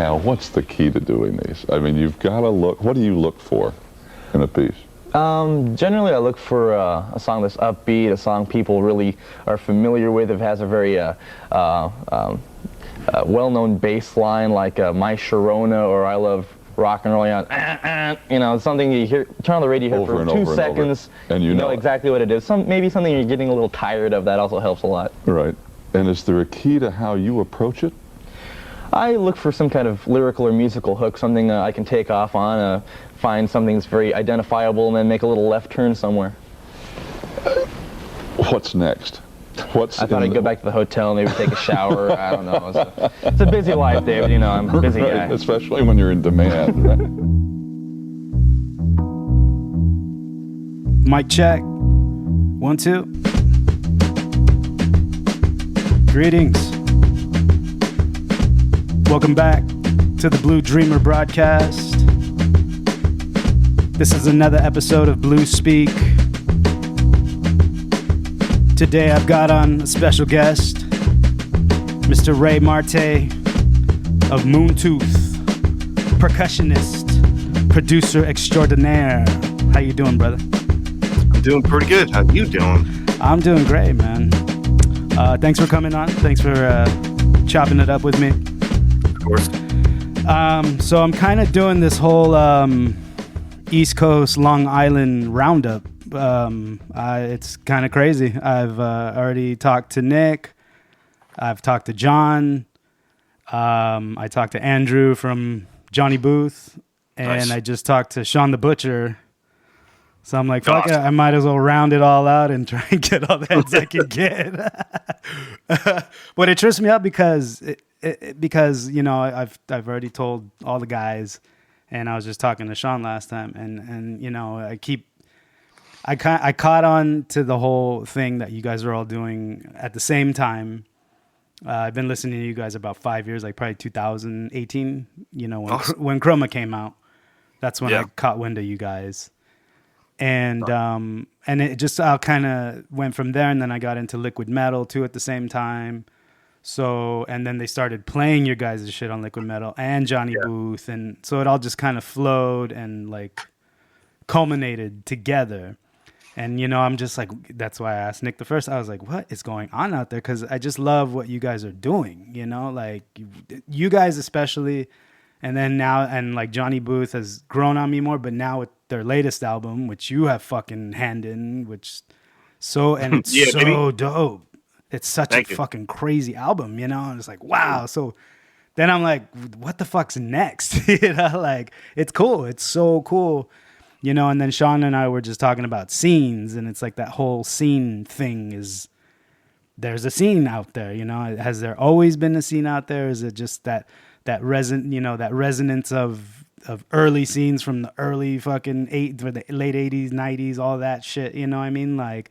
Al, what's the key to doing these? I mean, you've got to look. What do you look for in a piece? Generally, I look for a song that's upbeat, a song people really are familiar with. It has a very well-known bass line like My Sharona or I Love Rock and Roll. You know, something you hear, turn on the radio here for 2 seconds, and you know exactly what it is. Maybe something you're getting a little tired of, that also helps a lot. Right. And is there a key to how you approach it? I look for some kind of lyrical or musical hook, something I can take off on, find something that's very identifiable, and then make a little left turn somewhere. What's next? I thought I'd go back to the hotel, maybe take a shower. I don't know. It's a busy life, David. You know, I'm a busy guy. Especially when you're in demand, right? Mic check. 1, 2. Greetings. Welcome back to the Blue Dreamer broadcast. This is another episode of Blue Speak. Today I've got on a special guest, Mr. Ray Marte of Moontooth, percussionist, producer extraordinaire. How you doing, brother? I'm doing pretty good. How you doing? I'm doing great, man. Thanks for coming on. Thanks for chopping it up with me. Of course. So I'm kind of doing this whole East Coast Long Island roundup. It's kind of crazy. I've already talked to Nick. I've talked to John. I talked to Andrew from Johnny Booth. And nice. I just talked to Sean the Butcher. So I'm like, fuck it, I might as well round it all out and try and get all the heads I can get. But it trips me up because you know, I've already told all the guys, and I was just talking to Sean last time, and you know, I caught on to the whole thing that you guys are all doing at the same time. I've been listening to you guys about 5 years, like probably 2018. You know, when Chroma came out, that's when I caught wind of you guys. And it just kind of went from there, and then I got into liquid metal too at the same time. So, and then they started playing your guys' shit on liquid metal and Johnny Booth, and so it all just kind of flowed and like culminated together. And you know, I'm just like, that's why I asked Nick the first. I was like, what is going on out there? Because I just love what you guys are doing. You know, like you guys especially. And then now, and like Johnny Booth has grown on me more, but now with their latest album, which you have fucking hand in, which it's so dope. It's such a fucking crazy album, you know? And it's like, wow. So then I'm like, what the fuck's next? You know, like, it's cool. It's so cool. You know, and then Sean and I were just talking about scenes, and it's like that whole scene thing is, there's a scene out there, you know? Has there always been a scene out there? Is it just that resonance of early scenes from the early fucking the late 80s, 90s, all that shit, you know what I mean? Like,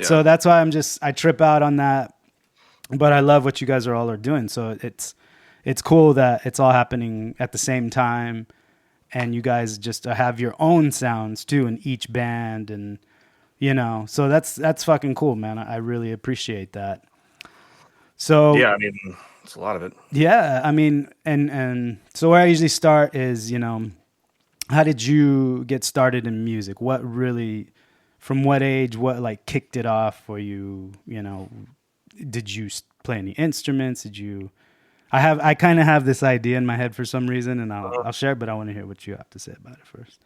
so that's why I trip out on that, but I love what you guys are doing. So it's cool that it's all happening at the same time, and you guys just have your own sounds too in each band, and you know, so that's fucking cool, man. I really appreciate that. So yeah, I mean, it's a lot of it. Yeah, I mean, and so where I usually start is, you know, how did you get started in music? What really, from what age, what like kicked it off for you? You know, did you play any instruments? I kind of have this idea in my head for some reason, and I'll share it, but I want to hear what you have to say about it first.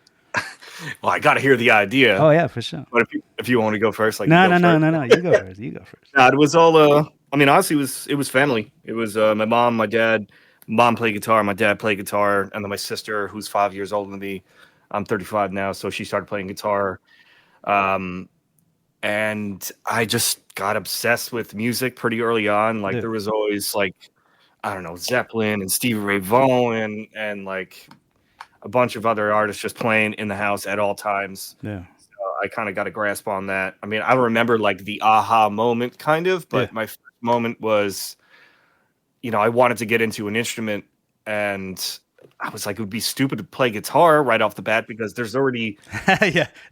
Well, I got to hear the idea. Oh yeah, for sure. But if you want to go first, like no, you go first. You go first. It was all. I mean, honestly, it was family. It was my mom, my dad. Mom played guitar, my dad played guitar, and then my sister, who's 5 years older than me. I'm 35 now, so she started playing guitar. And I just got obsessed with music pretty early on. Like there was always like, I don't know, Zeppelin and Stevie Ray Vaughan and like a bunch of other artists just playing in the house at all times. Yeah. So I kind of got a grasp on that. I mean, I don't remember like the aha moment kind of, but my first moment was, you know, I wanted to get into an instrument, and I was like, it would be stupid to play guitar right off the bat because there's already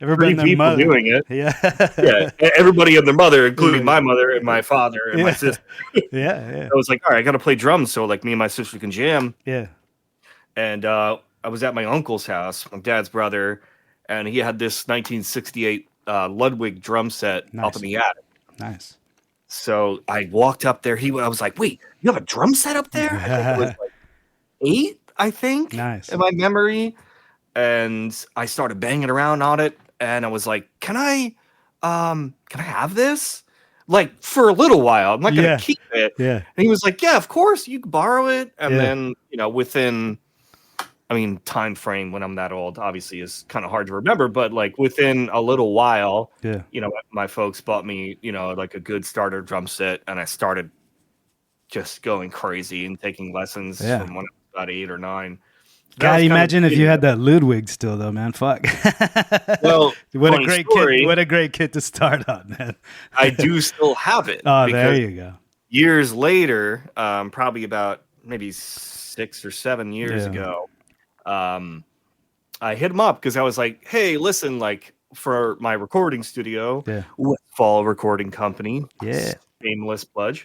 everybody three people doing it. Yeah. Everybody and their mother, including my mother and my father and my sister. Yeah. I was like, all right, I got to play drums so like me and my sister can jam. Yeah. and I was at my uncle's house, my dad's brother, and he had this 1968 Ludwig drum set up Nice. in the attic. Nice. So I walked up there. I was like, "Wait, you have a drum set up there?" I think it was like 8, I think, Nice. in my memory. And I started banging around on it, and I was like, "Can I have this?" Like for a little while. I'm not gonna keep it. Yeah. And he was like, "Yeah, of course, you can borrow it." And Yeah. then, within, I mean, time frame when I'm that old obviously is kind of hard to remember, but like within a little while, Yeah. my folks bought me, like a good starter drum set, and I started just going crazy and taking lessons from when I was about 8 or 9. God, imagine if you had that Ludwig still, though, man. Fuck. Well, what a funny great story. kid! What a great kid to start on, man. I do still have it. Oh, there you go. Years later, probably about maybe 6 or 7 years ago, I hit him up because I was like, "Hey, listen, like for my recording studio, Fall Recording Company, shameless plug,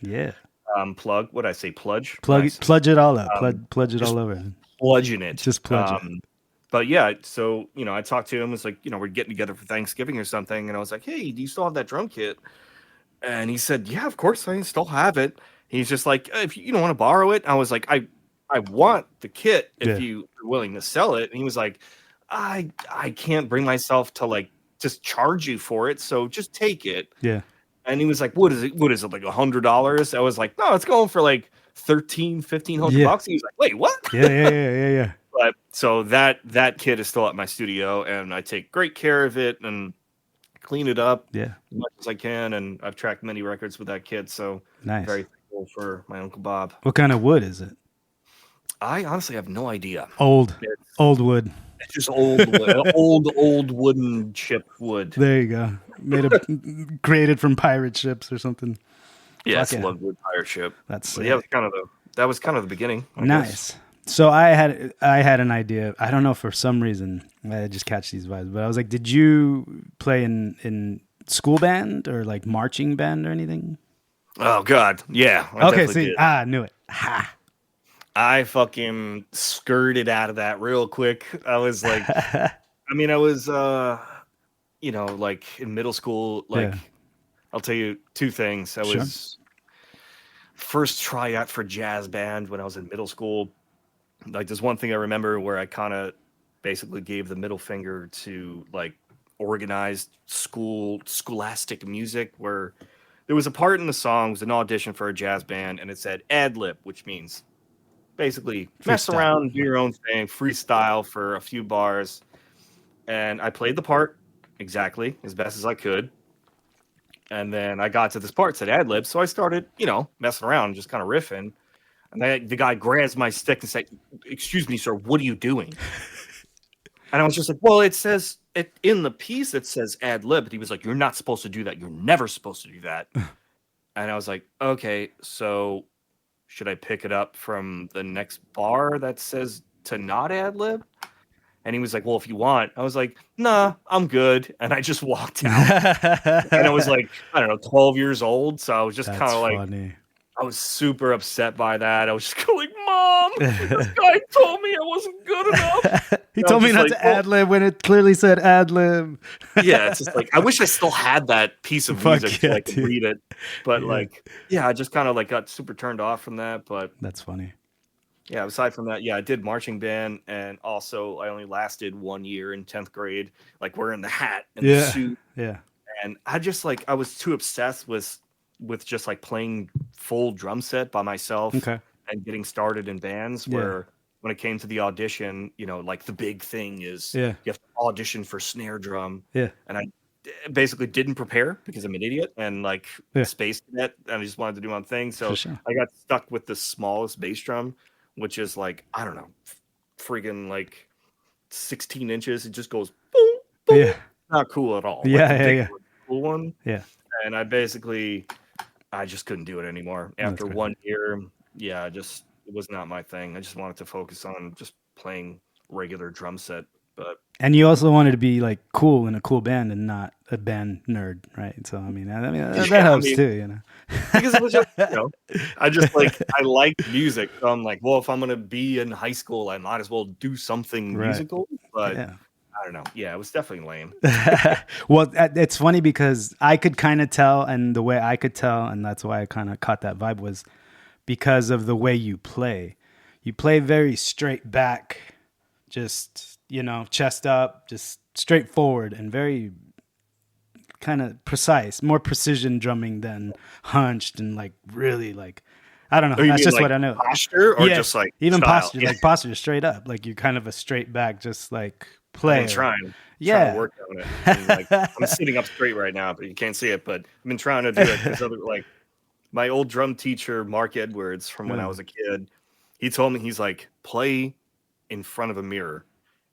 plug. What I say, pludge, Pludge it all up, pludge it all over, pludging it, just pludge it." But yeah, so I talked to him. It's like we're getting together for Thanksgiving or something, and I was like, "Hey, do you still have that drum kit?" And he said, "Yeah, of course, I still have it." He's just like, "If you don't want to borrow it," I was like, "I want the kit if you're willing to sell it." And he was like, I can't bring myself to like just charge you for it, so just take it. Yeah. And he was like, What is it, like $100? I was like, "No, it's going for like $1,500-$1,500. He was like, "Wait, what?" Yeah. But so that kit is still at my studio, and I take great care of it and clean it up as much as I can, and I've tracked many records with that kit, so nice. Very thankful for my Uncle Bob. What kind of wood is it? I honestly have no idea. Old wood. It's just old wood, old wooden chip wood. There you go. Created from pirate ships or something. Yes, Ludwig pirate ship. That's that was kind of the beginning. I guess. So I had an idea. I don't know, for some reason I just catch these vibes, but I was like, did you play in school band or like marching band or anything? Oh God, yeah. Okay, see, I knew it. Ha. I fucking skirted out of that real quick. I was like, I was, like in middle school, like, I'll tell you 2 things. I was first tryout for jazz band when I was in middle school. Like, there's one thing I remember where I kind of basically gave the middle finger to like organized scholastic music, where there was a part in the song, it was an audition for a jazz band, and it said ad lib, which means basically mess around, do your own thing, freestyle for a few bars. And I played the part exactly as best as I could. And then I got to this part, said ad lib. So I started, messing around, just kind of riffing. And the guy grabs my stick and said, "Excuse me, sir, what are you doing?" And I was just like, "Well, it says it in the piece, it says ad lib." But he was like, "You're not supposed to do that. You're never supposed to do that." And I was like, "Okay, so should I pick it up from the next bar that says to not ad lib?" And he was like, "Well, if you want." I was like, "Nah, I'm good." And I just walked out. And I was like, I don't know, 12 years old. So I was just kind of like, funny. I was super upset by that. I was just going, "Mom, this guy told me I wasn't good enough." He told me not to ad lib when it clearly said ad lib. Yeah, it's just like, I wish I still had that piece of music so I could read it. But I just kind of like got super turned off from that. But that's funny. Yeah, aside from that, I did marching band, and also I only lasted 1 year in 10th grade, like wearing the hat and the suit. Yeah. And I was too obsessed with just like playing full drum set by myself and getting started in bands where when it came to the audition, like the big thing is you have to audition for snare drum. Yeah. And I basically didn't prepare because I'm an idiot and like space cadet, and I just wanted to do my own thing. So I got stuck with the smallest bass drum, which is like, I don't know, freaking like 16 inches. It just goes boom, boom. Yeah. Not cool at all. Yeah. Cool one. Yeah. And I just couldn't do it anymore. After 1 year, it was not my thing. I just wanted to focus on just playing regular drum set. And you also wanted to be like cool in a cool band and not a band nerd, right? So I mean that Yeah, helps too, you know. because it was just, I like music. So I'm like, well, if I'm gonna be in high school, I might as well do something Right. musical. But Yeah. I don't know. Yeah, it was definitely lame. Well, it's funny because I could kind of tell, and the way I could tell, and that's why I kind of caught that vibe, was because of the way you play. You play very straight back, just, chest up, just straightforward, and very kind of precise, more precision drumming than hunched and like really like, I don't know. Oh, you That's mean just like what I know. posture or Yes, just like even style? posture, like posture straight up, like you're kind of a straight back, just like I've player. been trying Yeah. to work on it. And, like, I'm sitting up straight right now, but you can't see it. But I've been trying to do it because my old drum teacher, Mark Edwards, from when I was a kid, he told me, he's like, play in front of a mirror.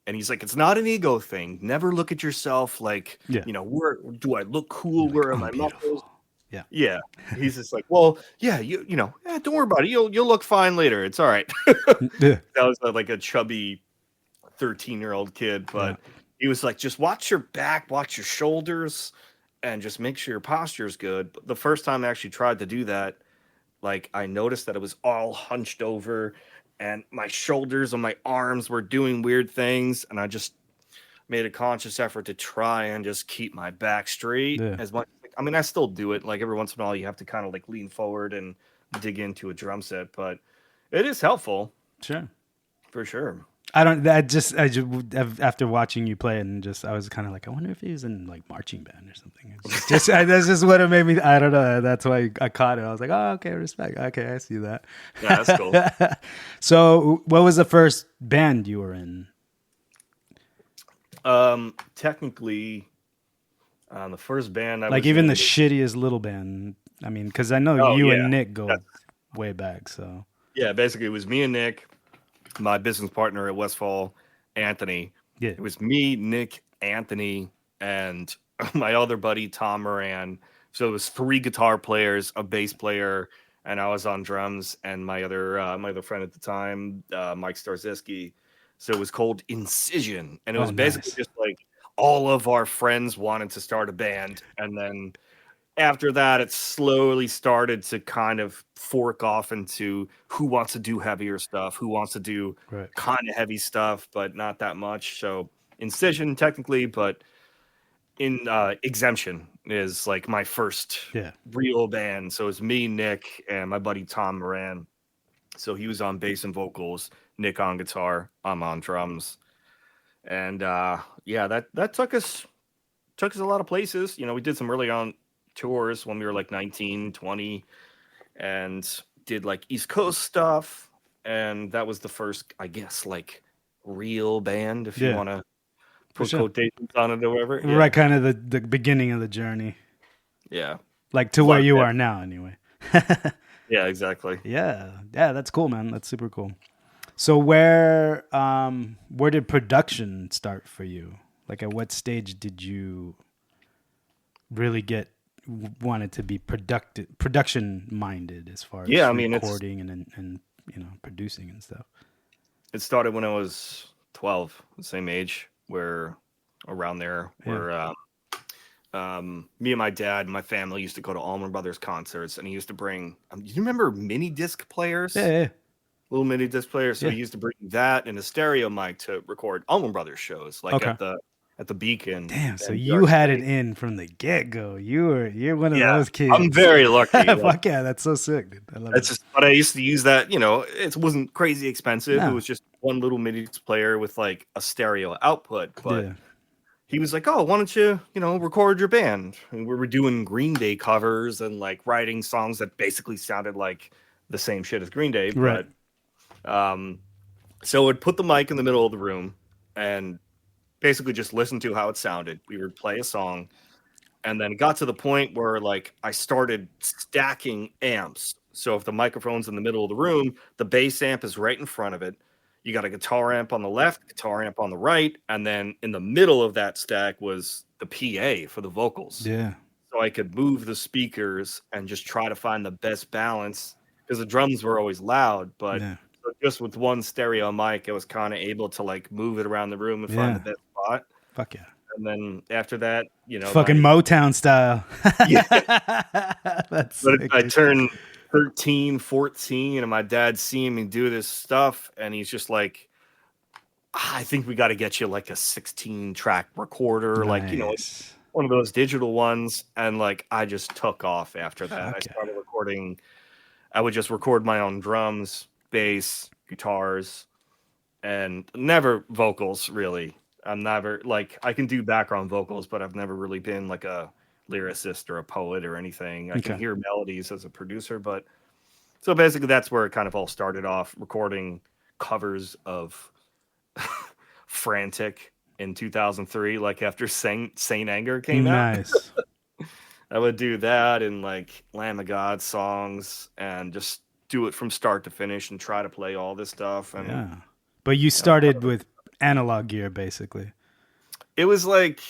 And he's like, it's not an ego thing. Never look at yourself like, where do I look cool? Where are my muscles? Yeah. Yeah. He's just like, well, yeah, don't worry about it. You'll look fine later. It's all right. Yeah. That was like a chubby 13-year-old kid, but he was like, just watch your back, watch your shoulders, and just make sure your posture is good. But the first time I actually tried to do that, like, I noticed that it was all hunched over and my shoulders and my arms were doing weird things, and I just made a conscious effort to try and just keep my back straight as much. I mean, I still do it. Like, every once in a while you have to kind of like lean forward and dig into a drum set, but it is helpful. Sure. For sure. I just after watching you play, and I was kind of like, I wonder if he was in like marching band or something. That's just what it made me. I don't know. That's why I caught it. I was like, oh, okay, respect. Okay, I see that. Yeah, that's cool. So, what was the first band you were in? Technically, the first band I like was even in the was, shittiest little band. I mean, because I know you and Nick go way back. So yeah, basically it was me and Nick, my business partner at Westfall, Anthony. Yeah, it was me, Nick, Anthony, and my other buddy Tom Moran. So it was 3 guitar players, a bass player, and I was on drums, and my other friend at the time, Mike Starzyski. So it was called Incision, and it was basically just like all of our friends wanted to start a band, and then after that, it slowly started to kind of fork off into who wants to do heavier stuff, who wants to do kind of heavy stuff, but not that much. So Incision, technically, but in Exemption is like my first real band. So it's me, Nick, and my buddy Tom Moran. So he was on bass and vocals, Nick on guitar, I'm on drums. And that took us a lot of places. We did some early on tours when we were like 19, 20, and did like East Coast stuff. And that was the first, I guess, like real band, if you want to put quotations on it or whatever. Yeah. Right, kind of the beginning of the journey. Yeah. Like to where you are now, anyway. Yeah, exactly. Yeah, that's cool, man. That's super cool. So where did production start for you? Like, at what stage did you really wanted to be production minded as far as recording and producing and stuff? It started when I was 12, the same age, where around there, where me and my dad and my family used to go to Allman Brothers concerts, and he used to bring. Do you remember mini disc players? Yeah. Little mini disc players. So he used to bring that and a stereo mic to record Allman Brothers shows, like at the Beacon. Damn, so you had it in from the get-go. You're one of those kids. I'm very lucky. Fuck yeah, that's so sick, dude. I love it. But I used to use that, it wasn't crazy expensive. No. It was just one little MIDI player with like a stereo output. But he was like, oh, why don't you, record your band? And we were doing Green Day covers and like writing songs that basically sounded like the same shit as Green Day. Right. But so I'd put the mic in the middle of the room and basically just listen to how it sounded. We would play a song, and then it got to the point where like I started stacking amps. So if the microphone's in the middle of the room, the bass amp is right in front of it. You got a guitar amp on the left, guitar amp on the right, and then in the middle of that stack was the PA for the vocals. Yeah. So I could move the speakers and just try to find the best balance, because the drums were always loud, but so just with one stereo mic, I was kind of able to like move it around the room and find the best spot. Fuck yeah. And then after that, Fucking Motown style. Yeah. That's But sick, I dude. turned 13, 14, and my dad's seeing me do this stuff, and he's just like, I think we got to get you like a 16-track recorder, Nice. one of those digital ones. And like, I just took off after that. Fuck I yeah. started recording. I would just record my own drums, bass, guitars, and never vocals, really. I'm never like, I can do background vocals, but I've never really been like a lyricist or a poet or anything. I can Okay. hear melodies as a producer, but so basically that's where it kind of all started off, recording covers of Frantic in 2003, like after Saint Anger came out. Nice. I would do that and like Lamb of God songs and just do it from start to finish and try to play all this stuff. And Yeah. But you started with analog gear, basically. it was like,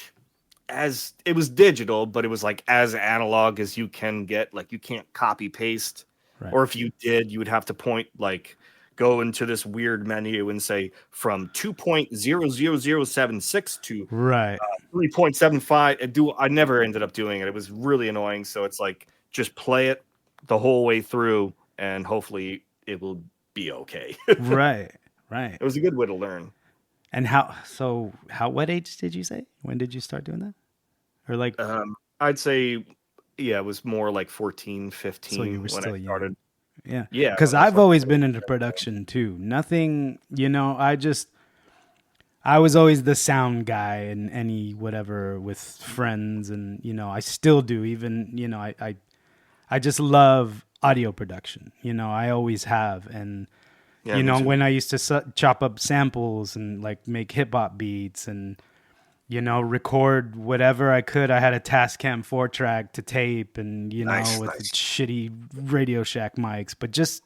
as it was digital, but it was like as analog as you can get. Like, you can't copy paste, Right. or if you did, you would have to go into this weird menu and say from 2.00076 to Right. 3.75. I never ended up doing it. It was really annoying. So it's like, just play it the whole way through, and hopefully it will be okay. Right. Right. It was a good way to learn. And what age did you say? When did you start doing that? Or like, I'd say, yeah, it was more like 14, 15 so you were when still I young. started. Yeah. Yeah, Because when I I've started. always been into production too. Nothing, I was always the sound guy and any whatever with friends, and I still do. Even I just love audio production. I always have, and Yeah, me too. when I used to chop up samples and like make hip hop beats and record whatever I could. I had a Tascam 4-track to tape, and Nice, with nice. shitty Radio Shack mics, but just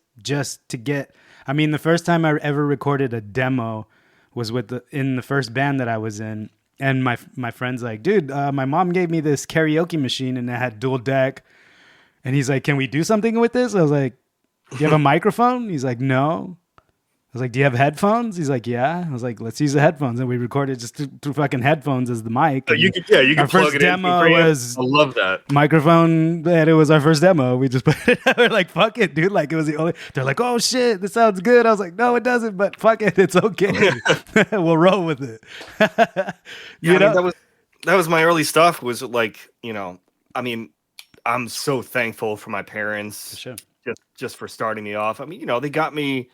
to get. I mean, the first time I ever recorded a demo was in the first band that I was in, and my friend's like, dude, my mom gave me this karaoke machine and it had dual deck, and he's like, can we do something with this? I was like, do you have a microphone? He's like, no. I was like, do you have headphones? He's like, yeah. I was like, let's use the headphones. And we recorded just through fucking headphones as the mic. You And can our plug first it in. demo was I love that. microphone, and it was our first demo. We just put it out. We're like, fuck it, dude. Like, it was the only. They're like, oh shit, this sounds good. I was like, no, it doesn't, but fuck it, it's okay. We'll roll with it. Yeah, I mean, that was my early stuff. Was like, I mean, I'm so thankful for my parents. For sure. Just for starting me off. I mean, they got me,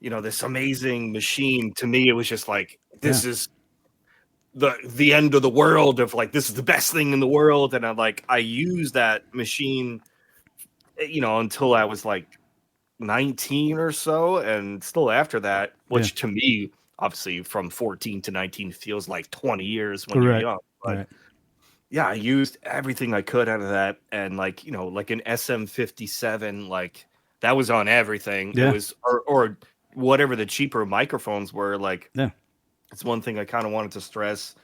this amazing machine. To me, it was just like, this is the end of the world, of like, this is the best thing in the world. And I used that machine, until I was like 19 or so, and still after that, which to me, obviously from 14 to 19 feels like 20 years when you're young. But yeah, I used everything I could out of that, and like an SM57, like that was on everything. Yeah. It was or whatever the cheaper microphones were. Like, it's one thing I kind of wanted to stress,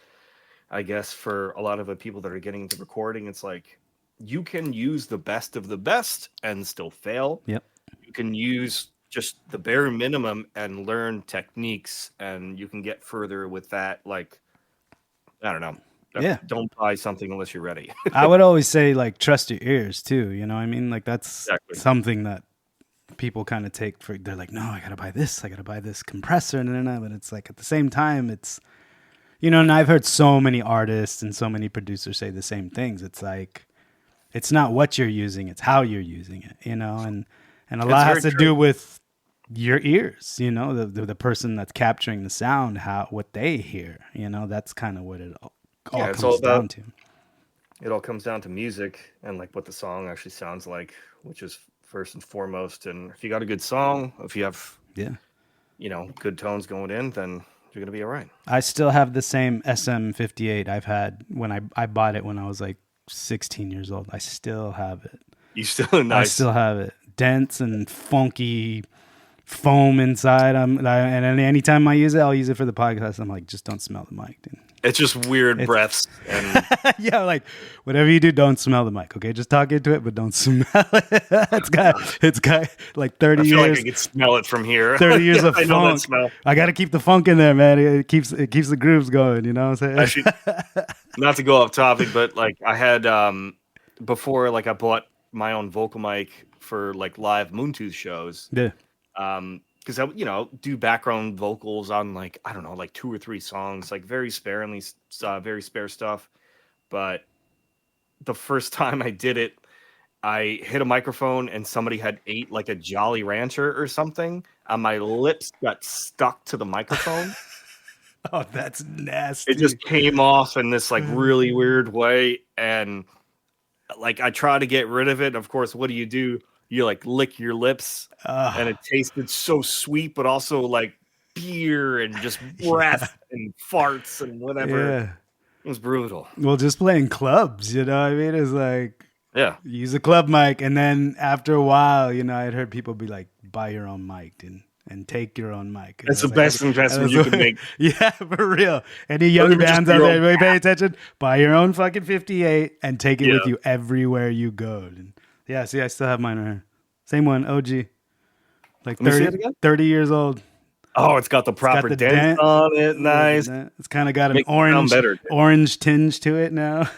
I guess, for a lot of the people that are getting into recording. It's like, you can use the best of the best and still fail. Yep. You can use just the bare minimum and learn techniques, and you can get further with that. Like, I don't know. Yeah. Don't buy something unless you're ready. I would always say, like, trust your ears too. You know what I mean? Like, that's something that people kind of take for. They're like, no, I gotta buy this. I gotta buy this compressor. But it's like, at the same time, it's, and I've heard so many artists and so many producers say the same things. It's like, it's not what you're using, it's how you're using it. And a lot has to do with your ears. The person that's capturing the sound, what they hear. That's kind of what it all comes down to. It all comes down to music and like what the song actually sounds like, which is first and foremost. And if you got a good song, if you have good tones going in, then you're gonna be all right. I still have the same SM58 I've had when I bought it when I was like 16 years old. I still have it. You still nice. I still have it. Dense and funky foam inside. And anytime I use it, I'll use it for the podcast. I'm like, just don't smell the mic, dude. It's just weird breaths. And yeah, like, whatever you do, don't smell the mic, okay? Just talk into it, but don't smell it. It's got like 30 I feel years. like I can smell it from here. 30 years of I know that funk. smell. I got to keep the funk in there, man. It keeps the grooves going, you know what I'm saying? not to go off topic, but like I had before, like I bought my own vocal mic for like live Moontooth shows. Yeah. Because I, do background vocals on like I don't know, like 2 or 3 songs, like very sparingly, very spare stuff. But the first time I did it, I hit a microphone and somebody had ate like a Jolly Rancher or something, and my lips got stuck to the microphone. Oh, that's It just nasty. came off in this like really weird way, and like I try to get rid of it. Of course, what do? You like lick your lips, and it tasted so sweet, but also like beer and just breath and farts and whatever. Yeah. It was brutal. Well, just playing clubs, you know what I mean? It's like Yeah. use a club mic, and then after a while, you know, I'd heard people be like, "Buy your own mic and take your own mic." And That's I the was like, best okay. investment you can make. Yeah, for real. Any Or young even just bands out your there, own really pay attention. Buy your own fucking 58 and take it Yeah. with you everywhere you go. And yeah, see, I still have mine right here. Same one, OG. Like Let me see 30, it again. 30 years old. Oh, it's got the proper the dent dent. on it. Nice. It's kind of got an Makes it sound better. orange tinge to it now.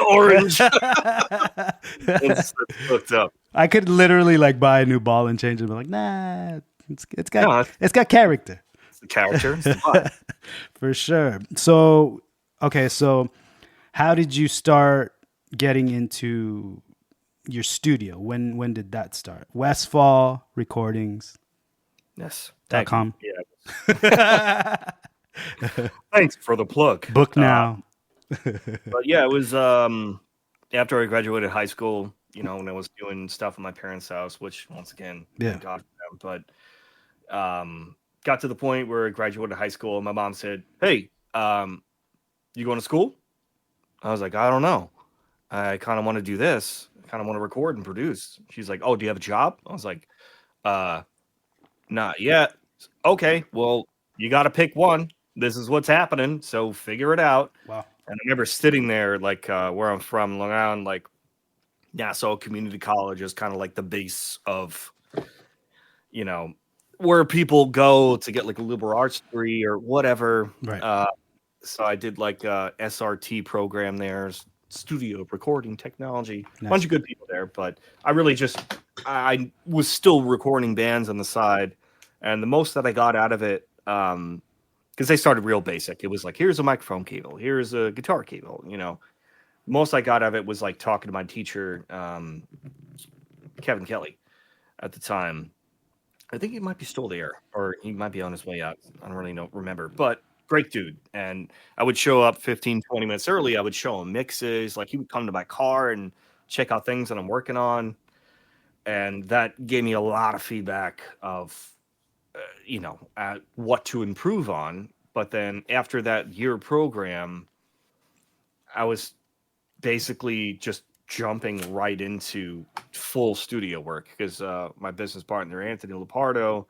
Orange. It's hooked up. I could literally like buy a new ball and change it, but like, nah, it's got No, it's got character it's the character. It's the vibe. for sure. So okay, so how did you start getting into your studio? When did that start? Westfall Recordings. Yes. .com. Yeah. Thanks for the plug. Book now. But yeah, it was after I graduated high school, when I was doing stuff in my parents' house, which once again, Yeah. thank God for them. But got to the point where I graduated high school and my mom said, "Hey, you going to school?" I was like, "I don't know. I kind of want to do this. I kind of want to record and produce." She's like, "Oh, do you have a job?" I was like, not yet. Okay, well, you got to pick one. This is what's happening, so figure it out. Wow. And I remember sitting there, like where I'm from, Long Island, like Nassau Community College is kind of like the base of, where people go to get like a liberal arts degree or whatever. Right. So I did like a SRT program there, studio recording technology. Nice. Bunch of good people there, but I was still recording bands on the side, and the most that I got out of it, because they started real basic. It was like, here's a microphone cable, here's a guitar cable. Most I got out of it was like talking to my teacher, Kevin Kelly, at the time. I think he might be still there, or he might be on his way out. I don't really remember, but great dude. And I would show up 15, 20 minutes early. I would show him mixes. Like he would come to my car and check out things that I'm working on. And that gave me a lot of feedback of, what to improve on. But then after that year program, I was basically just jumping right into full studio work because my business partner, Anthony Lepardo,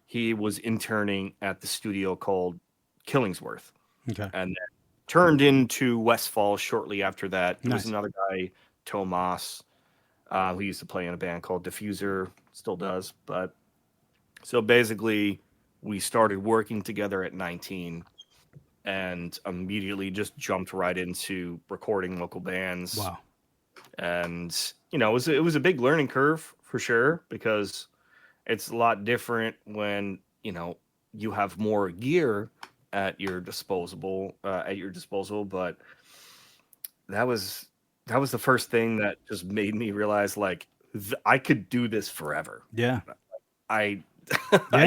he was interning at the studio called Killingsworth. Okay. And then turned into Westfall shortly after that. There Nice. was another guy, Tomas, who used to play in a band called Diffuser, still does. But so basically, we started working together at 19 and immediately just jumped right into recording local bands. Wow. And it was a big learning curve for sure, because it's a lot different when you have more gear at your disposal. But that was the first thing that just made me realize like I could do this forever. Yeah. I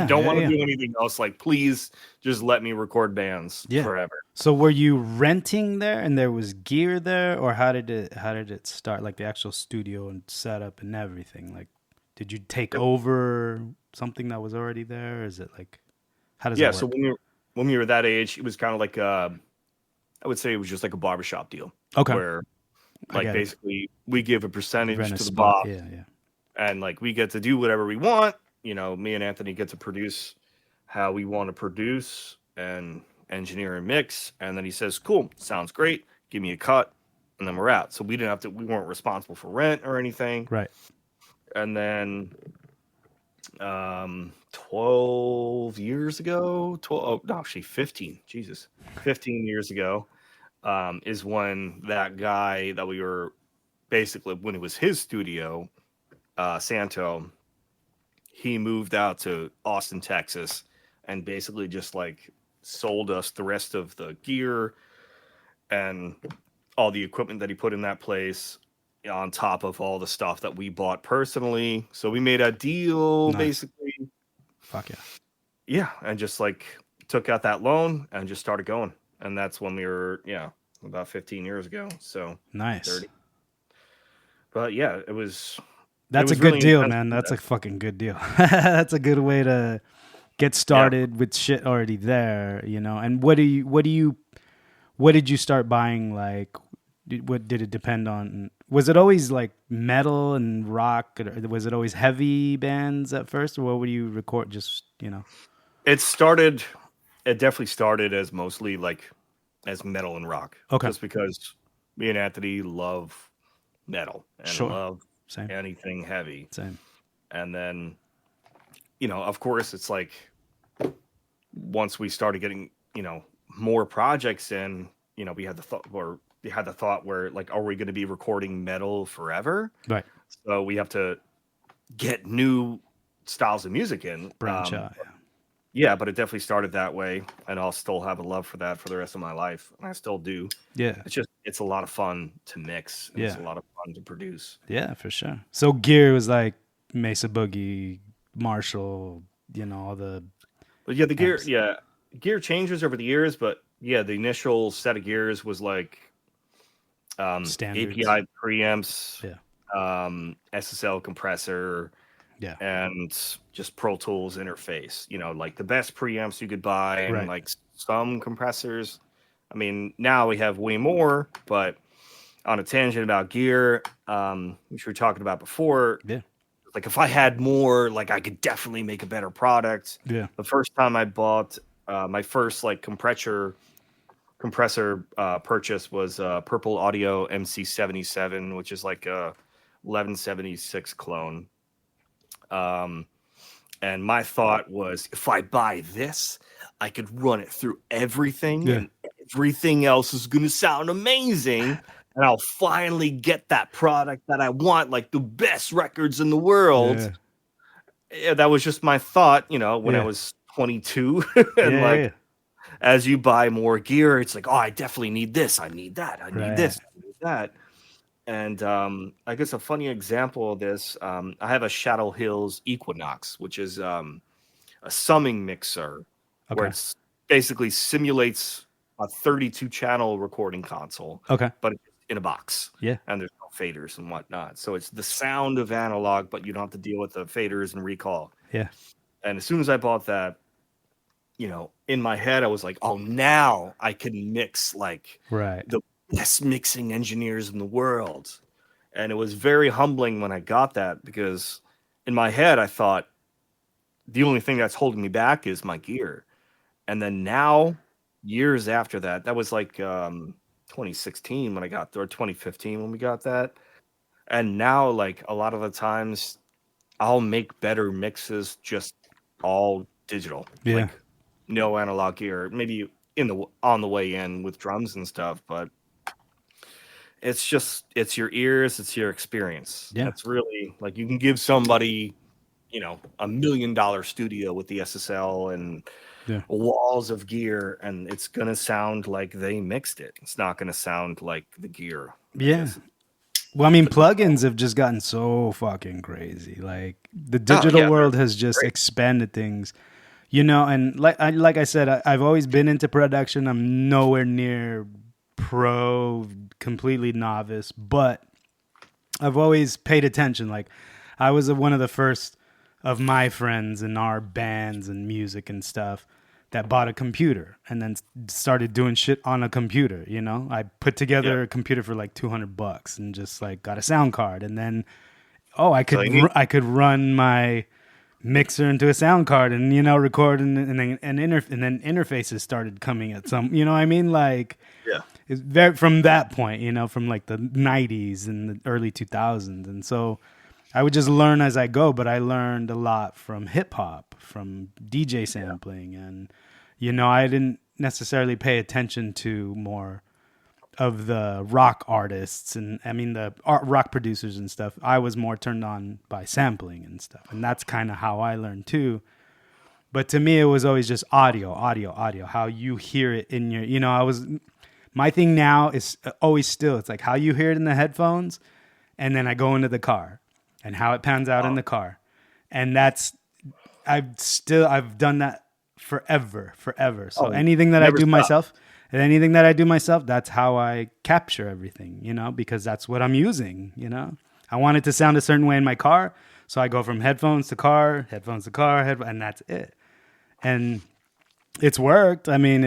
don't want to do anything else. Like, please just let me record bands forever. So were you renting there and there was gear there, or how did it start? Like the actual studio and setup and everything? Like, did you take over something that was already there? Or is it like, how does it work? So when we were that age, it was kind of like I would say it was just like a barbershop deal. Okay. Where like basically we give a percentage to the boss. boss. Yeah. And like we get to do whatever we want. Me and Anthony get to produce how we want to produce and engineer and mix. And then he says, "Cool, sounds great. Give me a cut." And then we're out. So we weren't responsible for rent or anything. Right. And then 12 years ago, 15 years ago, is when that guy that we were basically, when it was his studio, Santo, he moved out to Austin, Texas, and basically just like sold us the rest of the gear and all the equipment that he put in that place on top of all the stuff that we bought personally. So we made a deal Nice. basically. Fuck yeah. Yeah, and just like took out that loan and just started going. And that's when we were, about 15 years ago. So Nice. 30. But yeah, it was That's a good really deal, intense man. for That's that. a fucking good deal. That's a good way to get started with shit already there, you know. And what did you start buying? Like, what did it depend on? Was it always like metal and rock, or was it always heavy bands at first, or what would you record? Just, you know. It definitely started as mostly like as metal and rock, Okay. just because me and Anthony love metal and Sure. love Same. anything heavy. Same. And then, of course, it's like once we started getting, more projects in, we had the thought where like, are we going to be recording metal forever? Right. So we have to get new styles of music in. Branch out. Yeah. Yeah, but it definitely started that way, and I'll still have a love for that for the rest of my life, and I still do. Yeah. It's a lot of fun to mix, and it's a Yeah. lot of fun to produce. Yeah, for sure. So gear was like Mesa Boogie, Marshall, you know, all the But yeah, the amps. gear changes over the years, but yeah, the initial set of gears was like Standards. API preamps, Yeah. SSL compressor, Yeah. and just Pro Tools interface. Like the best preamps you could buy, and Right. like some compressors. I mean, now we have way more, but on a tangent about gear, which we were talking about before, Yeah. like if I had more, like I could definitely make a better product. Yeah. The first time I bought my first like compressor purchase was Purple Audio MC77, which is like a 1176 clone. And my thought was, if I buy this, I could run it through everything, Yeah. and everything else is going to sound amazing. And I'll finally get that product that I want, like the best records in the world. Yeah. Yeah, that was just my thought, when I Yeah. was 22. Yeah. And like, Yeah. as you buy more gear, it's like, oh, I definitely need this. I need that. I need Right. this. I need that. And I guess a funny example of this, I have a Shadow Hills Equinox, which is a summing mixer, where Okay. it's basically simulates a 32-channel recording console, Okay. but it's in a box. Yeah. And there's no faders and whatnot. So it's the sound of analog, but you don't have to deal with the faders and recall. Yeah. And as soon as I bought that, in my head, I was like, oh, now I can mix like Right. the best mixing engineers in the world. And it was very humbling when I got that, because in my head I thought the only thing that's holding me back is my gear. And then now, years after that, that was like 2016 when I got, or 2015 when we got that. And now, like a lot of the times, I'll make better mixes just all digital. Yeah. Like no analog gear, maybe on the way in with drums and stuff, but it's your ears, it's your experience. Yeah. It's really like you can give somebody, $1 million studio with the SSL and Yeah. walls of gear, and it's gonna sound like they mixed it. It's not gonna sound like the gear. Yeah. Well, I mean, plugins have just gotten so fucking crazy. Like the digital yeah, world has just great. expanded things, you know. And like I said, I've always been into production. I'm nowhere near pro, completely novice, but I've always paid attention. Like I was one of the first of my friends in our bands and music and stuff that bought a computer and then started doing shit on a computer. You know, I put together a computer for like $200 and just like got a sound card, and then I could run my mixer into a sound card and record, and then interfaces started coming at some, what I mean, like it's very from that point, from like the 90s and the early 2000s. And so I would just learn as I go, but I learned a lot from hip hop, from DJ sampling, and I didn't necessarily pay attention to more of the rock artists and I mean the rock producers and stuff, I was more turned on by sampling and stuff, and that's kind of how I learned too. But to me, it was always just audio, how you hear it in your, my thing now is always still, it's like how you hear it in the headphones. And then I go into the car and how it pans out in the car. And I've done that forever. So anything that I do myself, that's how I capture everything, because that's what I'm using, I want it to sound a certain way in my car. So I go from headphones to car, and that's it. And it's worked. I mean,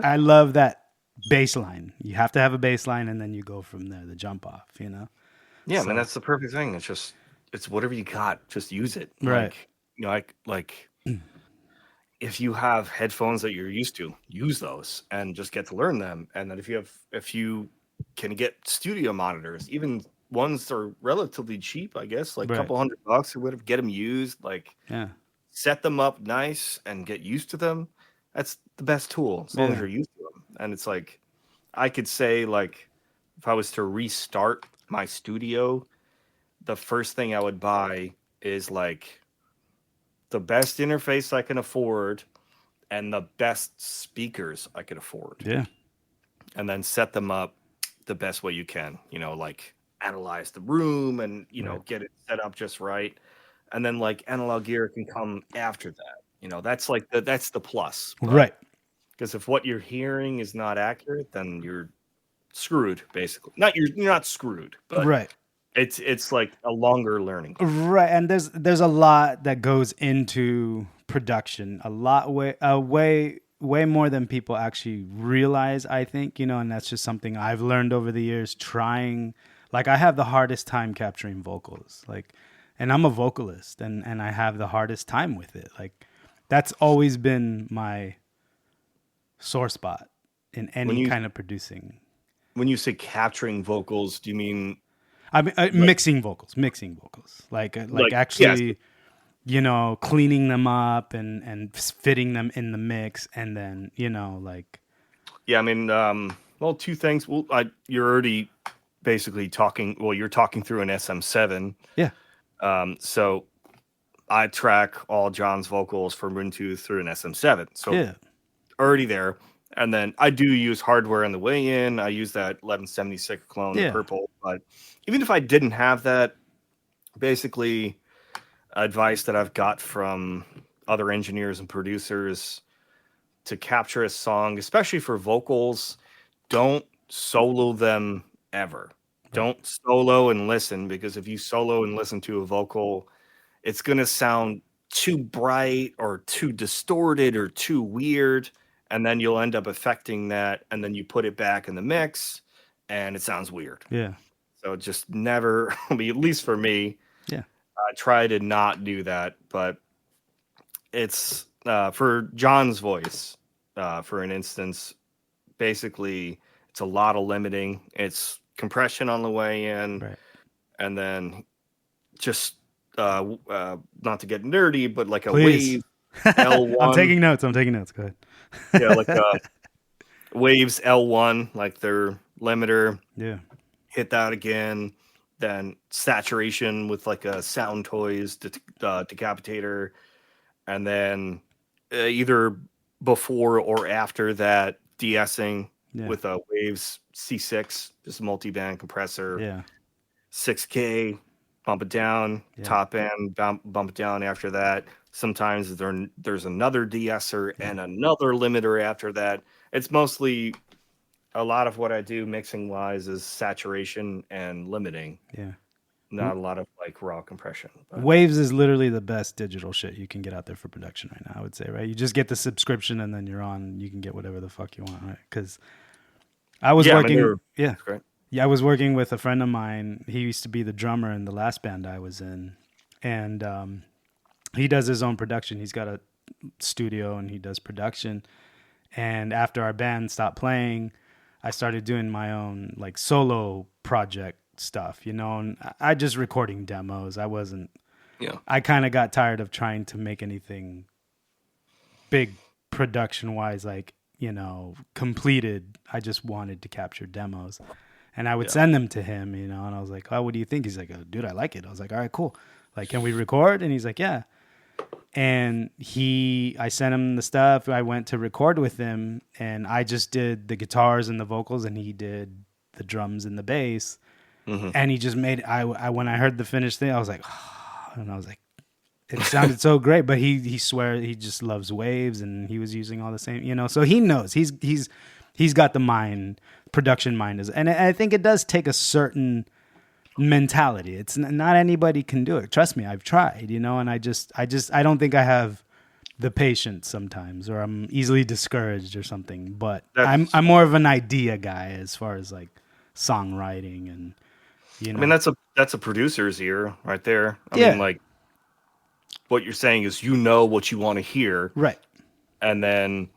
I love that bass line. You have to have a bass line and then you go from there, the jump off, Yeah, so, I mean, that's the perfect thing. It's whatever you got, just use it. Right. Like if you have headphones that you're used to, use those and just get to learn them. And then if you can get studio monitors, even ones that are relatively cheap, I guess, like a couple $100 or whatever, get them used, set them up nice and get used to them. That's the best tool as long as you're used to them. And it's like, I could say, like, if I was to restart my studio, the first thing I would buy is like the best interface I can afford and the best speakers I could afford. Yeah. And then set them up the best way you can, like analyze the room and, get it set up just right. And then like analog gear can come after that. That's like that's the plus. Right. Because if what you're hearing is not accurate, then you're screwed, basically. You're not screwed, but right. It's like a longer learning. Right. And there's a lot that goes into production. Way more than people actually realize, I think, and that's just something I've learned over the years trying. Like, I have the hardest time capturing vocals. Like, and I'm a vocalist and I have the hardest time with it. Like, that's always been my sore spot in any kind of producing. When you say capturing vocals, do you mean? I mean, mixing vocals, like actually, yes. Cleaning them up and fitting them in the mix, and then like. Yeah, I mean, well, two things. Well, you're already basically talking. Well, you're talking through an SM7. Yeah. So I track all John's vocals from Runtooth through an SM7. So already there. And then I do use hardware on the way in. I use that 1176 clone, the purple. But even if I didn't have that, basically advice that I've got from other engineers and producers to capture a song, especially for vocals, don't solo them ever. Don't solo and listen, because if you solo and listen to a vocal, it's going to sound too bright or too distorted or too weird. And then you'll end up affecting that, and then you put it back in the mix, and it sounds weird. Yeah. So just never, at least for me, try to not do that. But it's for John's voice, for an instance, basically it's a lot of limiting. It's compression on the way in, and then just not to get nerdy, but like a wave L1. I'm taking notes. Go ahead. Yeah, like Waves L1, like their limiter. Yeah. Hit that again. Then saturation with like a Sound Toys decapitator. And then either before or after that, de-essing with a Waves C6, just a multi-band compressor. Yeah. 6K, bump it down, top end, bump it down after that. Sometimes there's another de-esser and another limiter after that. It's mostly a lot of what I do mixing wise is saturation and limiting. Yeah. Not a lot of like raw compression. But. Waves is literally the best digital shit you can get out there for production right now, I would say, right? You just get the subscription and then you're on, you can get whatever the fuck you want, right? Because I was working. I was working with a friend of mine. He used to be the drummer in the last band I was in. And he does his own production. He's got a studio and he does production. And after our band stopped playing, I started doing my own like solo project stuff, and I just recording demos. I kind of got tired of trying to make anything big production wise, like, completed. I just wanted to capture demos. And I would send them to him, and I was like, oh, what do you think? He's like, oh, dude, I like it. I was like, all right, cool. Like, can we record? And he's like, yeah. And I sent him the stuff. I went to record with him, and I just did the guitars and the vocals, and he did the drums and the bass. Mm-hmm. And he just made it. When I heard the finished thing, I was like, oh, and I was like, it sounded so great. But he swears he just loves waves, and he was using all the same, so he knows he's got the production mind, and I think it does take a certain mentality. It's not anybody can do it. Trust me, I've tried, and I don't think I have the patience sometimes, or I'm easily discouraged or something. But I'm more of an idea guy as far as like songwriting and I mean, that's a producer's ear right there. I mean, like what you're saying is what you want to hear, right? And then,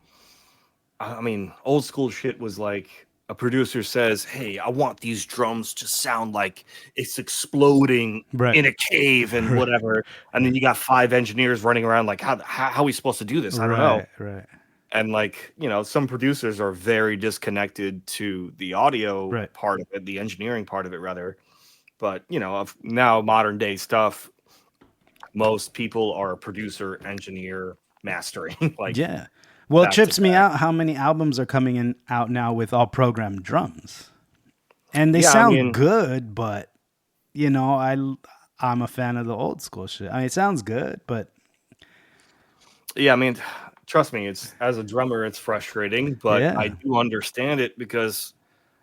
I mean, old school shit was like a producer says, hey, I want these drums to sound like it's exploding in a cave and whatever. And then you got 5 engineers running around like, how are we supposed to do this? I don't know. Right. And like, some producers are very disconnected to the audio part of it, the engineering part of it rather. But, of now modern day stuff, most people are producer, engineer, mastering. Like, yeah. Well, it trips me out how many albums are coming out now with all programmed drums. And they sound good, but, I'm a fan of the old school shit. I mean, it sounds good, but... Yeah, I mean, trust me, as a drummer, it's frustrating, but I do understand it because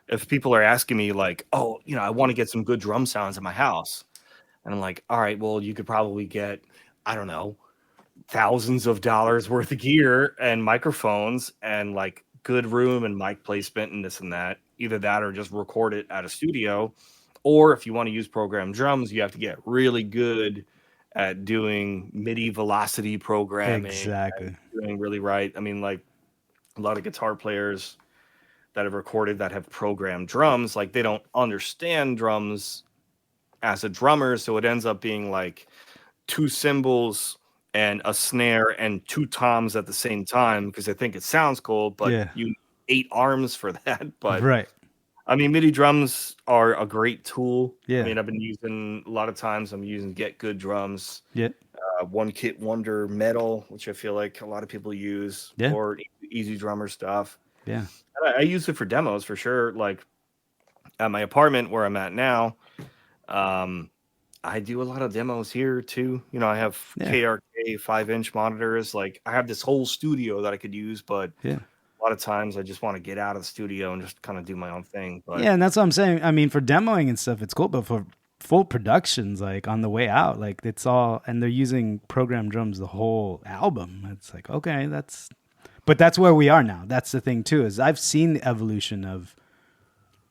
if people are asking me like, oh, I want to get some good drum sounds in my house. And I'm like, all right, well, you could probably get, I don't know, thousands of dollars worth of gear and microphones and like good room and mic placement and this and that. Either that or just record it at a studio. Or if you want to use programmed drums, you have to get really good at doing MIDI velocity programming. Exactly. Doing really right. I mean, like a lot of guitar players that have recorded that have programmed drums, like they don't understand drums as a drummer. So it ends up being like 2 cymbals and a snare and 2 toms at the same time because I think it sounds cool, but you need 8 arms for that. But I mean, MIDI drums are a great tool. I mean, I've been using a lot of times. I'm using Get Good drums. One Kit Wonder Metal, which I feel like a lot of people use, or Easy Drummer stuff. And I use it for demos for sure. Like at my apartment where I'm at now, I do a lot of demos here too. I have KRK 5-inch monitors. Like I have this whole studio that I could use, but a lot of times I just want to get out of the studio and just kind of do my own thing. But and that's what I'm saying. I mean, for demoing and stuff, it's cool, but for full productions, like on the way out, like it's all, and they're using programmed drums the whole album. It's like, okay, but that's where we are now. That's the thing too, is I've seen the evolution of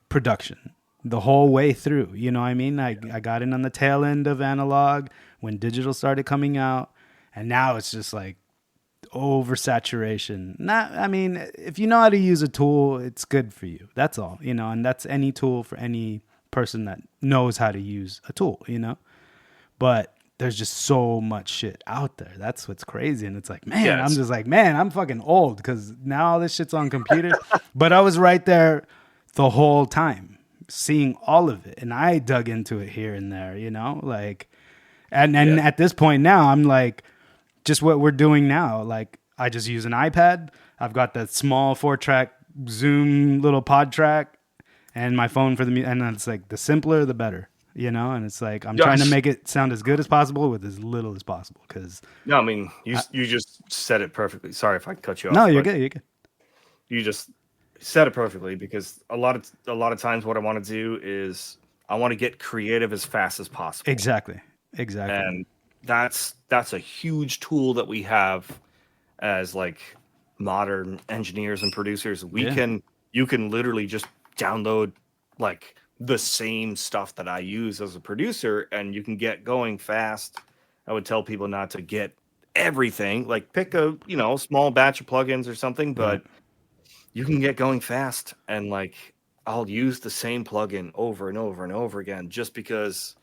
production the whole way through. You know what I mean? I got in on the tail end of analog when digital started coming out, and now it's just like oversaturation. I mean, if you know how to use a tool, it's good for you. That's all, and that's any tool for any person that knows how to use a tool, But there's just so much shit out there. That's what's crazy. And it's like, man, I'm just like, man, I'm fucking old because now all this shit's on computers. But I was right there the whole time, seeing all of it, and I dug into it here and there, like, and at this point now, I'm like, just what we're doing now. Like, I just use an iPad. I've got that small 4-track Zoom little pod track, and my phone for the and it's like the simpler the better, And it's like I'm trying to make it sound as good as possible with as little as possible. Because no, I mean you just said it perfectly. Sorry if I cut you off. No, you're good. You're good. You just said it perfectly because a lot of times what I want to do is I want to get creative as fast as possible. Exactly. And that's a huge tool that we have as like modern engineers and producers. You can literally just download like the same stuff that I use as a producer and you can get going fast. I would tell people not to get everything, like pick a small batch of plugins or something, but you can get going fast. And like I'll use the same plugin over and over and over again just because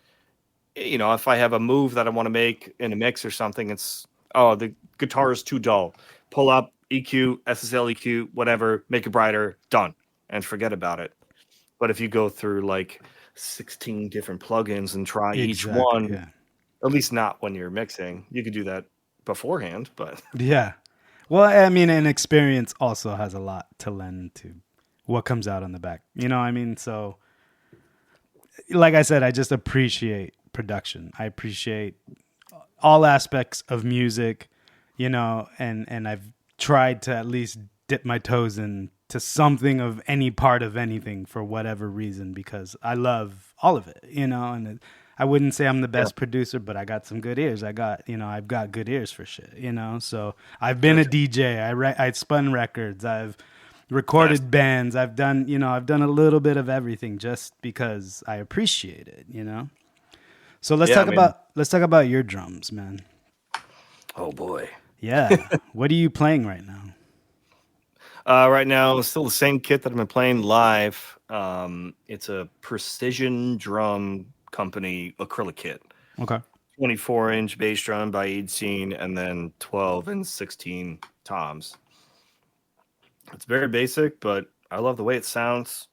if I have a move that I want to make in a mix or something, it's the guitar is too dull. Pull up EQ, SSL EQ, whatever, make it brighter, done, and forget about it. But if you go through like 16 different plugins and try each one, Yeah. at least not when you're mixing, you could do that beforehand, but Yeah. Well, I mean, and experience also has a lot to lend to what comes out on the back. You know what I mean? So, like I said, I just appreciate production. I appreciate all aspects of music, you know, and I've tried to at least dip my toes into something of any part of anything for whatever reason, because I love all of it, you know, and I wouldn't say I'm the best producer, but I got some good ears. I've got good ears for shit, you know? So I've been a DJ. I spun records. I've recorded bands. I've done a little bit of everything just because I appreciate it, you know? So let's talk about your drums, man. oh boy. Yeah. What are you playing right now? Right now, it's still the same kit that I've been playing live. It's a Precision Drum Company acrylic kit. Okay. 24-inch bass drum by Scene, and then 12 and 16 toms. It's very basic, but I love the way it sounds,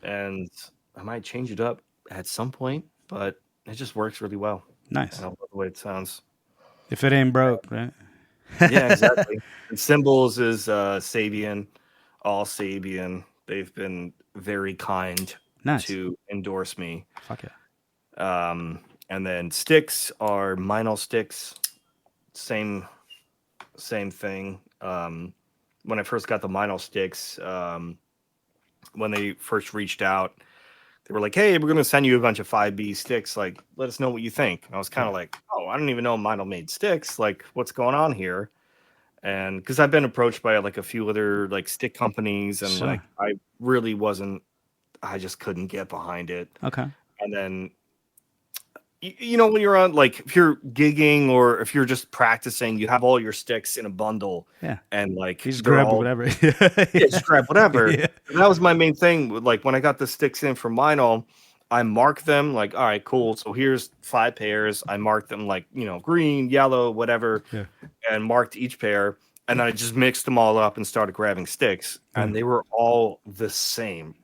and I might change it up at some point, but it just works really well. Nice. I love the way it sounds. If it ain't broke, right? Yeah, exactly. And Cymbals is Sabian, all Sabian. They've been very kind to endorse me. Fuck yeah. And then sticks are Meinl sticks. Same thing. When I first got the Meinl sticks, when they first reached out, they were like, "Hey, we're going to send you a bunch of 5B sticks. Like, let us know what you think." And I was kind of like, "Oh, I don't even know Meinl made sticks. Like, what's going on here?" And because I've been approached by like a few other like stick companies, and like I really wasn't, I just couldn't get behind it. Okay. And then, you know, when you're on, like, if you're gigging or if you're just practicing, you have all your sticks in a bundle. Yeah. And like, You just grab whatever. just grab whatever. Yeah. And that was my main thing. Like, when I got the sticks in from Meinl, I marked them like, all right, cool. So here's 5 pairs. I marked them like, you know, green, yellow, whatever, and marked each pair. And then I just mixed them all up and started grabbing sticks. And they were all the same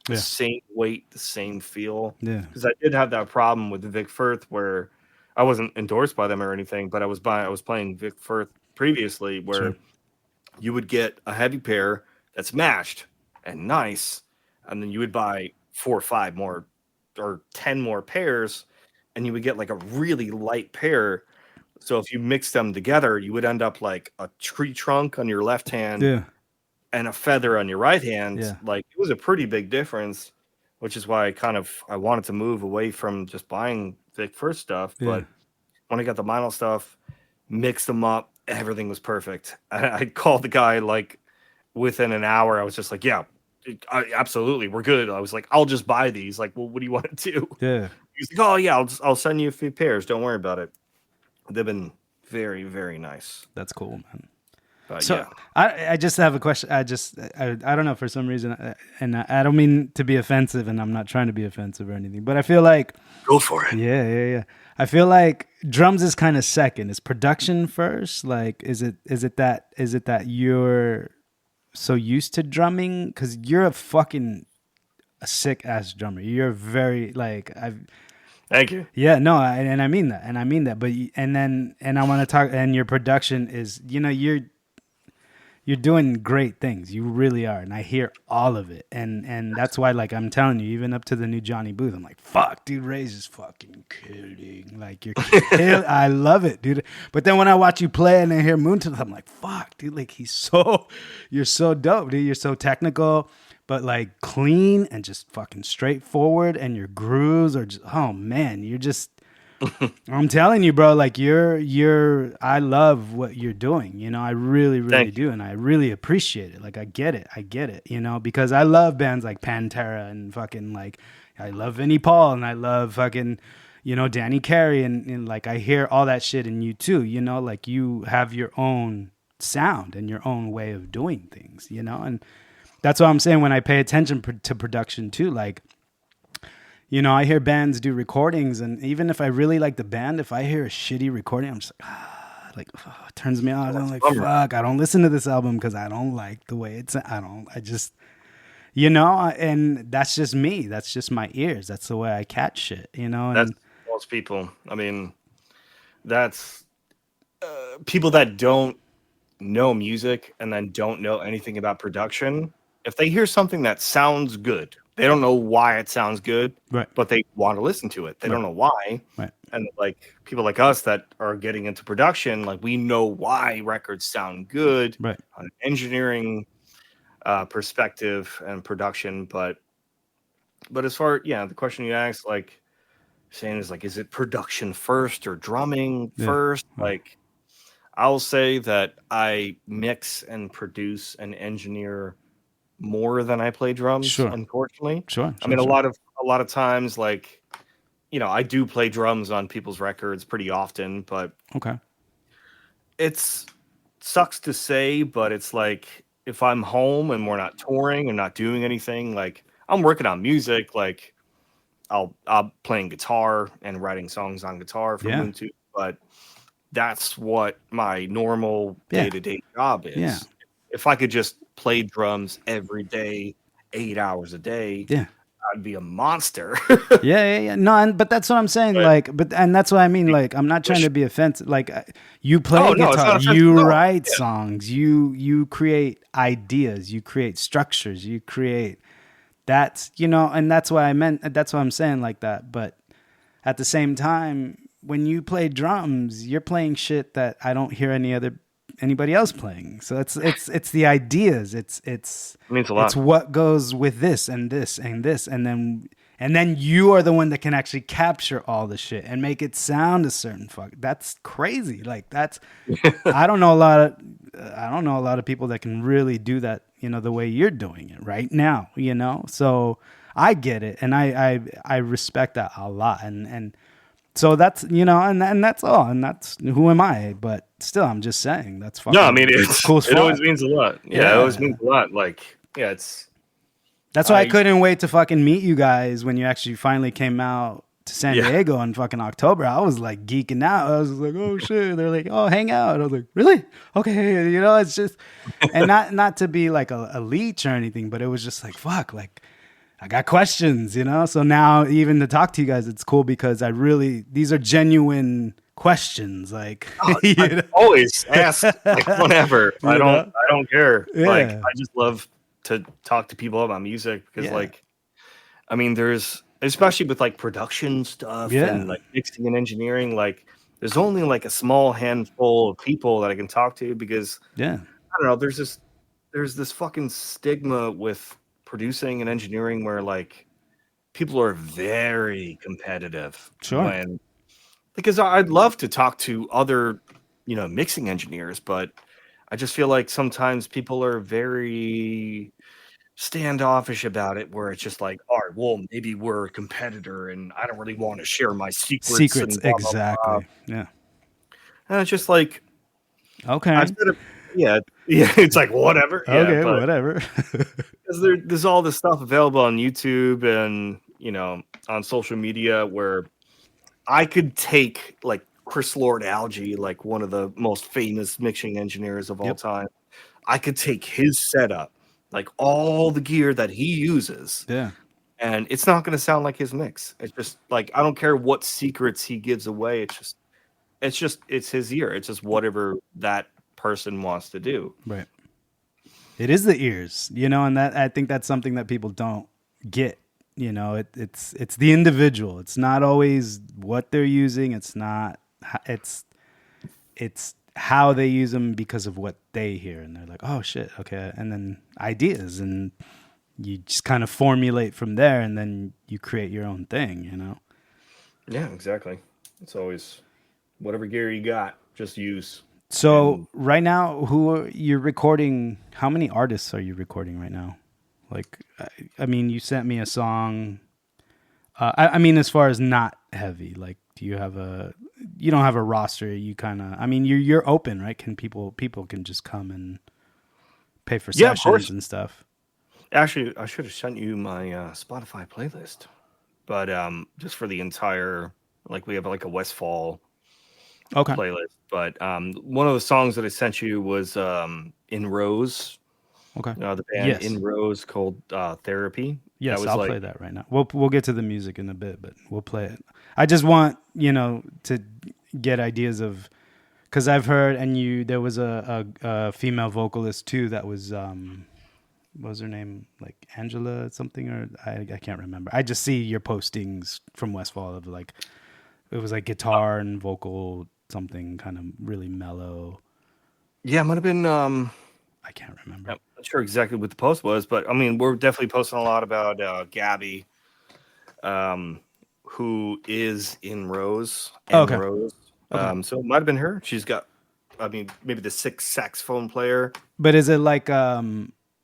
weight, the same feel. Yeah. Because I did have that problem with the Vic Firth where I wasn't endorsed by them or anything, but I was playing Vic Firth previously where you would get a heavy pair that's matched and nice, and then you would buy 4 or 5 more or 10 more pairs, and you would get like a really light pair. So if you mix them together, you would end up like a tree trunk on your left hand and a feather on your right hand. Yeah. Like, it was a pretty big difference, which is why I wanted to move away from just buying Vic Firth stuff. But when I got the Meinl stuff, mixed them up, everything was perfect. I called the guy like within an hour. I was just like, yeah, absolutely, we're good. I was like, I'll just buy these. Like, well, what do you want to do? Yeah. He's like, oh yeah, I'll send you a few pairs. Don't worry about it. They've been very, very nice. That's cool, man. But so I just have a question. I don't know, for some reason, and I don't mean to be offensive, and I'm not trying to be offensive or anything, but I feel like go for it. Yeah. I feel like drums is kind of second. Is production first? Like, is it that you're so used to drumming? Because you're a sick ass drummer. You're very like Thank you. Yeah, no, and I mean that. But I want to talk. And your production is, you know, you're doing great things. You really are, and I hear all of it. And that's why, like, I'm telling you, even up to the new Johnny Booth, I'm like, fuck, dude, Ray's is fucking killing. Like, you're killing. I love it, dude. But then when I watch you play and I hear Moontooth, I'm like, fuck, dude, like, you're so dope, dude. You're so technical, but like clean and just fucking straightforward, and your grooves are just, oh man, you're just, I'm telling you, bro, like I love what you're doing, you know, I really do, and I really appreciate it. Like, I get it, you know, because I love bands like Pantera and fucking, like, I love Vinnie Paul, and I love fucking, you know, Danny Carey, and like, I hear all that shit in you too, you know, like, you have your own sound and your own way of doing things, you know, and that's what I'm saying when I pay attention to production too. Like, you know, I hear bands do recordings, and even if I really like the band, if I hear a shitty recording, I'm just like, like it turns me off. I'm like, bummer. fuck, I don't listen to this album because I don't like the way it's. I just, and that's just me. That's just my ears. That's the way I catch shit, And That's most people. I mean, that's people that don't know music and then don't know anything about production. If they hear something that sounds good, they don't know why it sounds good, right, but they want to listen to it. They don't know why. right, And like people like us that are getting into production, like we know why records sound good right. on an engineering perspective and production. But as far, the question you asked, like saying is like, is it production first or drumming Yeah. first? Like, I'll say that I mix and produce and engineer more than I play drums. Sure. Unfortunately, Sure. I mean, a lot of times, like, I do play drums on people's records pretty often, but Okay. it's sucks to say, but it's like if I'm home and we're not touring and not doing anything, like I'm working on music, like I'll playing guitar and writing songs on guitar for Yeah. Ubuntu, but that's what my normal Yeah. day-to-day job is. Yeah. If I could just play drums every day, 8 hours a day, Yeah. I'd be a monster. Yeah. No, but that's what I'm saying. And that's what I mean. Like, I'm not trying to be offensive. Like, you play Oh, no, it's guitar, not offensive you at all. write Yeah. songs, you create ideas, you create structures, you create. That's and that's what I meant. That's what I'm saying like that. But at the same time, when you play drums, you're playing shit that I don't hear anybody else playing. So it's the ideas. It means a lot. It's what goes with this and this and this, and then you are the one that can actually capture all the shit and make it sound a certain fuck. That's crazy. Like that's I don't know a lot of people that can really do that, the way you're doing it right now, So I get it, and I respect that a lot, and so that's and that's all, and that's who am I? But still, I'm just saying that's fucking. No, I mean it's cool as it always fuck. means a lot. Yeah, it always means a lot. Like, it's That's why I couldn't wait to fucking meet you guys when you actually finally came out to San Diego in fucking October. I was like geeking out. I was like, oh shit. They're like, oh, hang out. I was like, really? Okay. It's just, and not to be like a leech or anything, but it was just like, fuck, like I got questions, So now even to talk to you guys, it's cool because these are genuine questions. Like, I always ask, like, whenever. I don't care. Yeah. Like, I just love to talk to people about music because, like, I mean, there's, especially with like production stuff and like mixing and engineering, like there's only like a small handful of people that I can talk to because I don't know, there's this fucking stigma with producing and engineering where like people are very competitive. Sure. Because I'd love to talk to other, mixing engineers, but I just feel like sometimes people are very standoffish about it, where it's just like, all right, well, maybe we're a competitor and I don't really want to share my secrets and blah, exactly. blah, blah. Yeah. And it's just like, Okay. I've said it, it's like whatever. Okay, whatever. Because there's all this stuff available on YouTube and on social media where I could take like Chris Lord Alge, like one of the most famous mixing engineers of all time. I could take his setup, like all the gear that he uses, and it's not going to sound like his mix. It's just like, I don't care what secrets he gives away. It's his ear. It's just whatever that person wants to do. Right. It is the ears, and that I think that's something that people don't get. It's the individual. It's not always what they're using. It's how they use them because of what they hear, and they're like, oh shit, okay, and then ideas, and you just kind of formulate from there, and then you create your own thing. Yeah, exactly. It's always whatever gear you got, just use. So right now, you're recording? How many artists are you recording right now? Like, I mean, you sent me a song. I mean, as far as not heavy, like, do you have you don't have a roster? You kind of, I mean, you're open, right? Can people can just come and pay for sessions and stuff? Actually, I should have sent you my Spotify playlist, but just for the entire, like, we have like a Westfall Okay. playlist. But one of the songs that I sent you was In Rose, Okay. the band Yes. In Rose, called Therapy. Yes, that was I'll like, play that right now. We'll get to the music in a bit, but we'll play it. I just want to get ideas of, because I've heard there was a female vocalist too that was what was her name, like Angela something, or I can't remember. I just see your postings from Westfall of like it was like guitar and vocal something kind of really mellow. Yeah, it might have been. I can't remember. I'm not sure exactly what the post was, but I mean, we're definitely posting a lot about Gabby, who is in Rose. Okay. Rose. Okay. So it might have been her. She's got, I mean, maybe the 6 saxophone player. But is it like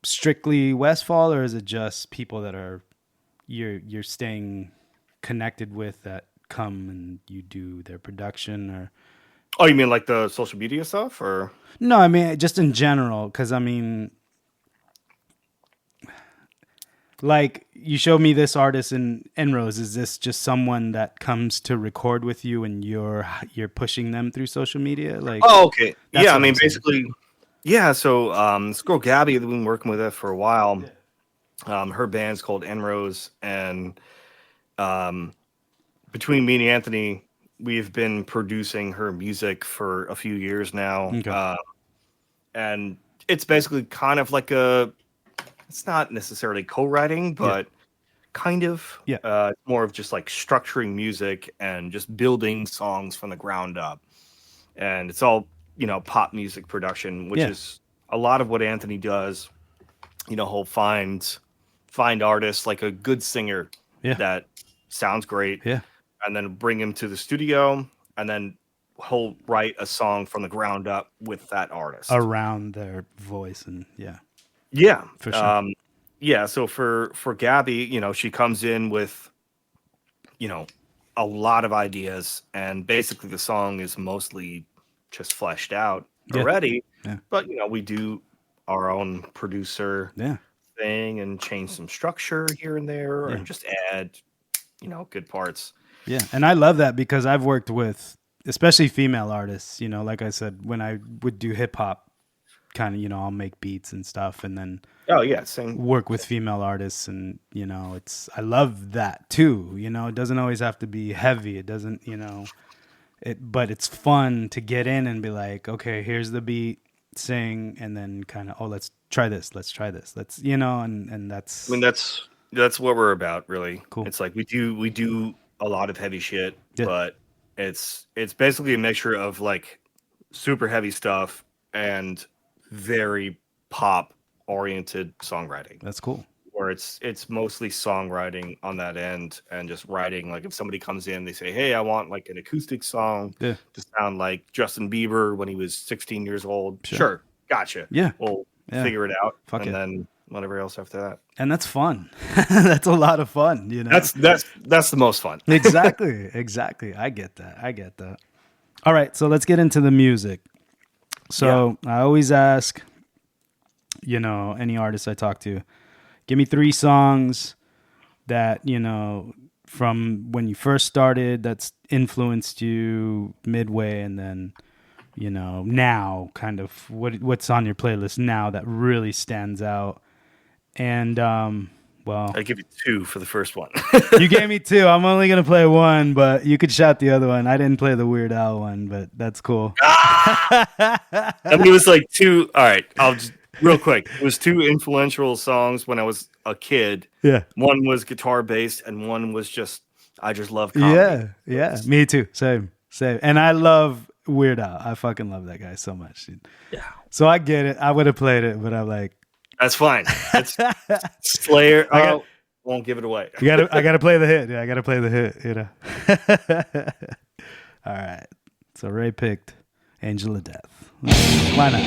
strictly Westfall, or is it just people that are you're staying connected with that come and you do their production? Or Oh, you mean like the social media stuff, or? no, I mean just in general, because I mean, like you showed me this artist in Enrose. Is this just someone that comes to record with you and you're pushing them through social media? Like, Oh, okay. That's Yeah, I what mean, I'm saying. basically, yeah. So this girl Gabby, we've been working with her for a while. Her band's called Enrose, and between me and Anthony, we've been producing her music for a few years now. Okay. And it's basically kind of like it's not necessarily co-writing, but kind of. Yeah. It's more of just like structuring music and just building songs from the ground up. And it's all, pop music production, which is a lot of what Anthony does. He'll find artists, like a good singer that sounds great. Yeah. And then bring him to the studio, and then he'll write a song from the ground up with that artist Around their voice and for sure. So for Gabby, she comes in with a lot of ideas, and basically the song is mostly just fleshed out already. But we do our own producer thing and change some structure here and there, and just add good parts. Yeah, and I love that because I've worked with especially female artists, like I said, when I would do hip hop, kind of, I'll make beats and stuff, and then same. Work with female artists, and I love that too. It doesn't always have to be heavy. It doesn't, but it's fun to get in and be like, okay, here's the beat, sing, and then kind of, let's try this, let's, and that's. I mean, that's what we're about, really. Cool. It's like we do a lot of heavy shit, but it's basically a mixture of like super heavy stuff and very pop oriented songwriting. That's cool. Where it's mostly songwriting on that end, and just writing, like if somebody comes in, they say, hey, I want like an acoustic song to sound like Justin Bieber when he was 16 years old. Sure. Gotcha. Yeah. We'll figure it out. Then whatever else after that. And that's fun. That's a lot of fun, That's the most fun. Exactly. I get that. All right, so let's get into the music. So I always ask, any artist I talk to, give me 3 songs that, from when you first started, that's influenced you midway, and then, now kind of what's on your playlist now that really stands out. And, well, I give you 2 for the first one. You gave me 2. I'm only going to play 1, but you could shout the other one. I didn't play the Weird Al one, but that's cool. I mean, it was like 2. All right. I'll just real quick. It was 2 influential songs when I was a kid. Yeah. One was guitar based, and one was just, I just love comedy. Yeah. Me too. Same. And I love Weird Al. I fucking love that guy so much, dude. Yeah. So I get it. I would have played it, but I'm like, that's fine. It's Slayer. Won't give it away. I gotta play the hit. Yeah, I gotta play the hit. All right. So Ray picked Angel of Death. Why not?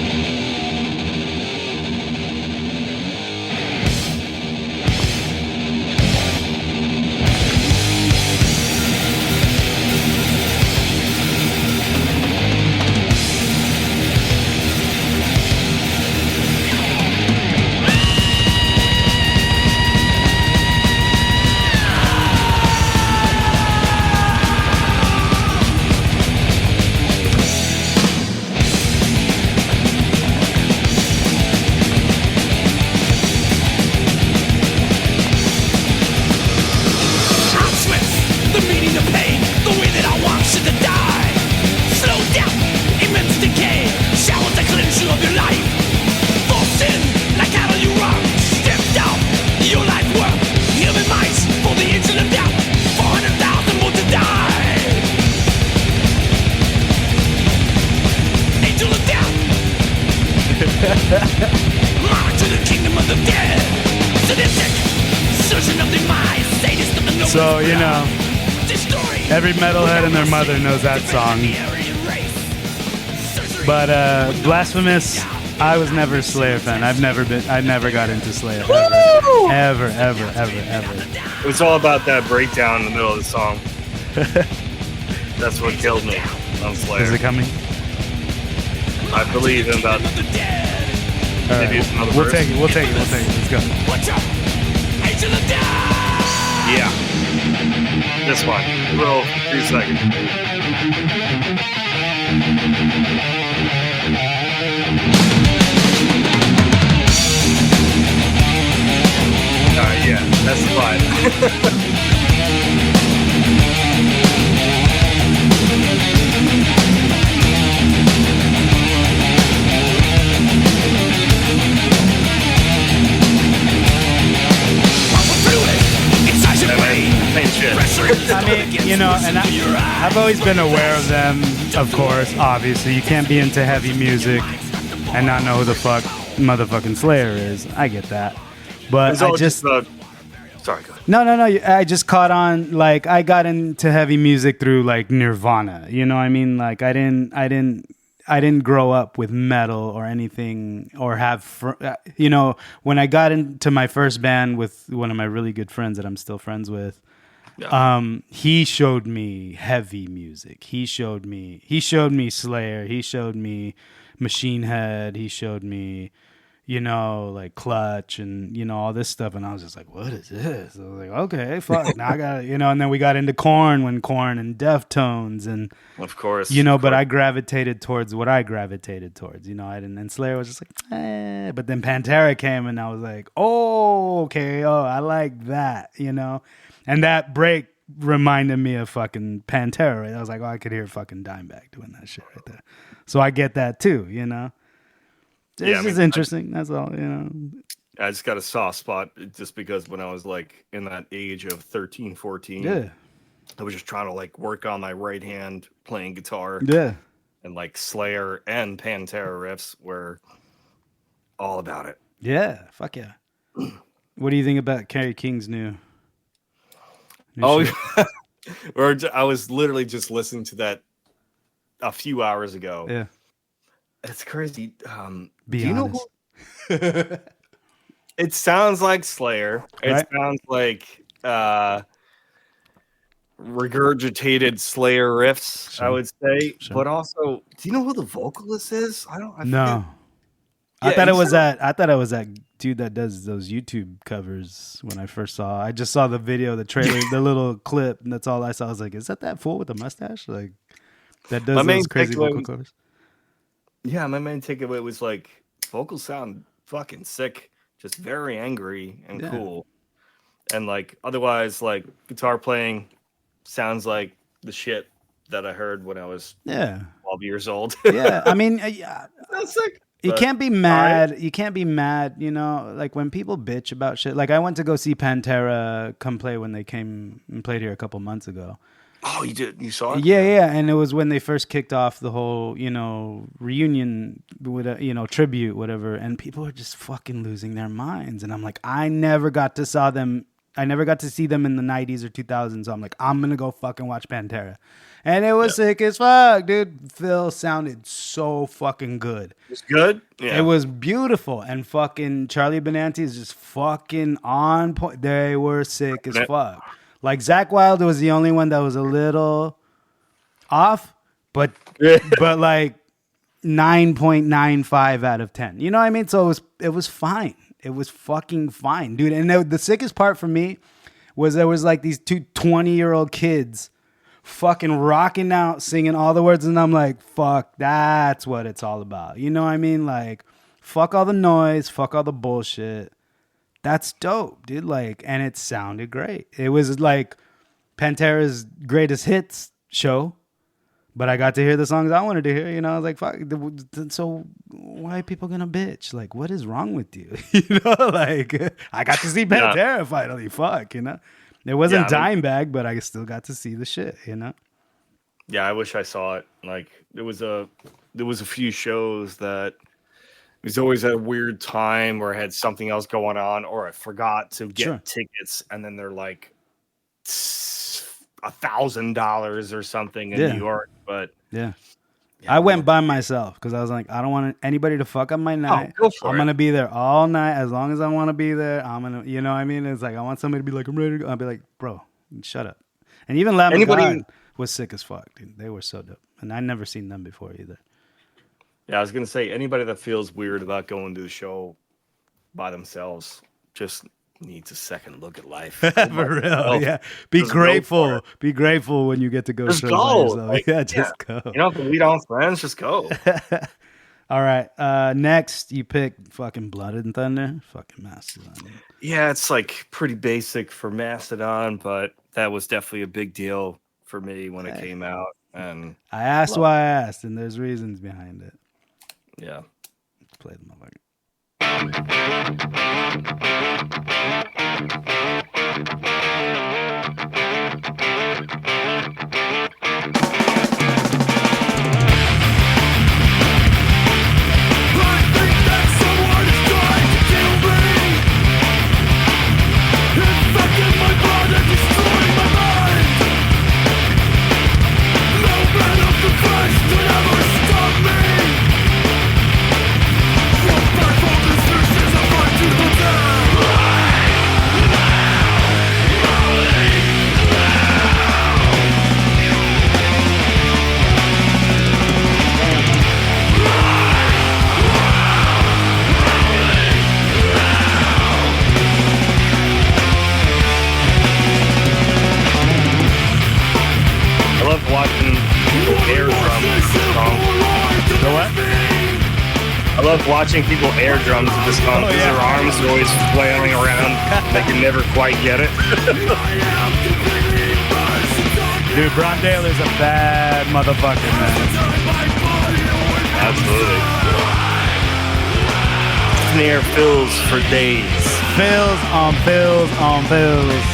So, you know, every metalhead and their mother knows that song. But Blasphemous, I was never a Slayer fan. I never got into Slayer. Ever. It was all about that breakdown in the middle of the song. That's what killed me on Slayer. Is it coming? I believe in about. Maybe it's another We'll verse. take it. Let's go. Yeah. This one. Little 3 seconds. Yeah, that's the vibe. I mean, you know, and I've always been aware of them, of course, obviously. You can't be into heavy music and not know who the fuck motherfucking Slayer is. I get that. But I just... sorry, go ahead. No. I just caught on, like, I got into heavy music through, like, Nirvana. You know what I mean? Like, I didn't grow up with metal or anything or have, you know, when I got into my first band with one of my really good friends that I'm still friends with, he showed me heavy music. He showed me Slayer. He showed me Machine Head. He showed me, you know, like Clutch and, you know, all this stuff. And I was just like, what is this? I was like, okay, fuck. Now I got, you know, and then we got into Korn and Deftones and, of course, you know, but I gravitated towards what I gravitated towards, you know, and Slayer was just like, eh. But then Pantera came and I was like, oh, okay. Oh, I like that, you know, and that break reminded me of fucking Pantera. Right? I was like, oh, I could hear fucking Dimebag doing that shit right there. So I get that too, you know. It's just interesting. That's all, you know. I just got a soft spot just because when I was like in that age of 13, 14, I was just trying to like work on my right hand playing guitar. Yeah. And like Slayer and Pantera riffs were all about it. Yeah. Fuck yeah. What do you think about Kerry King's new shit? I was literally just listening to that a few hours ago. Yeah. It's crazy. Be honest. It sounds like Slayer. It sounds like regurgitated Slayer riffs, sure. I would say. Sure. But also, do you know who the vocalist is? I no. I thought it was that dude that does those YouTube covers when I first saw. I just saw the video, the trailer, the little clip, and that's all I saw. I was like, is that fool with the mustache? Like that does those crazy vocal covers? Yeah, my main takeaway was like vocals sound fucking sick, just very angry and cool. And like otherwise, like guitar playing sounds like the shit that I heard when I was 12 years old. Yeah, I mean, sounds sick. You can't be mad. You can't be mad, you know, like when people bitch about shit. Like I went to go see Pantera come play when they came and played here a couple months ago. Oh, you did? You saw it? Yeah. And it was when they first kicked off the whole, you know, reunion with a, you know, tribute, whatever. And people are just fucking losing their minds. And I'm like, I never got to see them in the 90s or 2000s. So I'm like, I'm going to go fucking watch Pantera. And it was sick as fuck, dude. Phil sounded so fucking good. It was good? Yeah. It was beautiful. And fucking Charlie Benanti is just fucking on point. They were sick as fuck. Like Zakk Wylde was the only one that was a little off, but like 9.95 out of 10. You know what I mean? So it was fine. It was fucking fine, dude. And the sickest part for me was there was like these two 20-year-old kids fucking rocking out, singing all the words, and I'm like, fuck, that's what it's all about. You know what I mean? Like, fuck all the noise, fuck all the bullshit. That's dope, dude. Like, and it sounded great. It was like Pantera's greatest hits show, but I got to hear the songs I wanted to hear. You know, I was like, fuck. So why are people gonna bitch? Like, what is wrong with you? You know, like I got to see Pantera finally. Fuck, you know. It wasn't Dimebag, but I still got to see the shit. You know. Yeah, I wish I saw it. Like, there was a few shows that was always at a weird time where I had something else going on, or I forgot to get Sure. tickets, and then they're like $1,000 or something in Yeah. New York. But Yeah. yeah, I went by myself because I was like, I don't want anybody to fuck up my night. go for I'm it. gonna be there all night as long as I want to be there. I'm gonna, you know what I mean? It's like I want somebody to be like, I'm ready to go. I'll be like, bro, shut up. And even Lamb of Anybody- God was sick as fuck, dude. They were so dope, and I never seen them before either. Yeah, I was gonna say anybody that feels weird about going to the show by themselves just needs a second look at life. For real, yourself. yeah. Be Just go for grateful. it. Be grateful when you get to go Just shows by go. yourself. Like, Yeah, just go. You know, if we don't friends, just go. All right. Next, you pick fucking Blood and Thunder. Fucking Mastodon. Yeah, it's like pretty basic for Mastodon, but that was definitely a big deal for me when it came out. And I asked why I asked, and there's reasons behind it. yeah. Let's play the motherfucker. I love watching people air drum to this song. The what? I love watching people air drum to this song because their arms are always flailing around. They can never quite get it. Dude, Brondale is a bad motherfucker, man. Absolutely. Snare fills for days. Fills on fills on fills.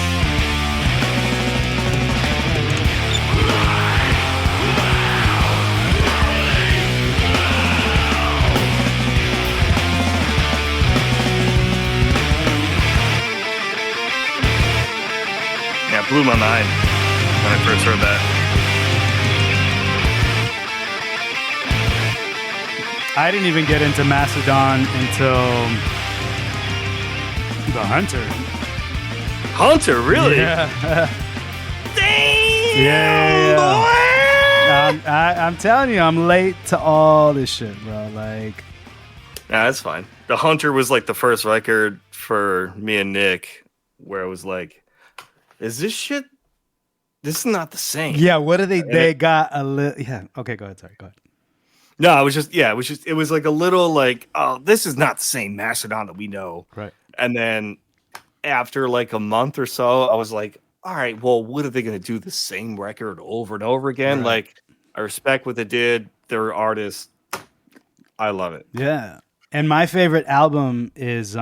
Yeah, it blew my mind when I first heard that. I didn't even get into Mastodon until The Hunter. Hunter, really? Yeah. Damn, Yeah. boy! I'm telling you, I'm late to all this shit, bro. Like, Nah, that's fine. The Hunter was like the first record for me and Nick where it was like, is this shit? This is not the same. yeah, what do they got a little, yeah. Okay, go ahead. Sorry, go ahead. No, it was like a little like, oh, this is not the same Mastodon that we know. Right. And then after like a month or so, I was like, all right, well, what are they going to do the same record over and over again? Right. Like, I respect what they did. They're artists. I love it. Yeah. And my favorite album is,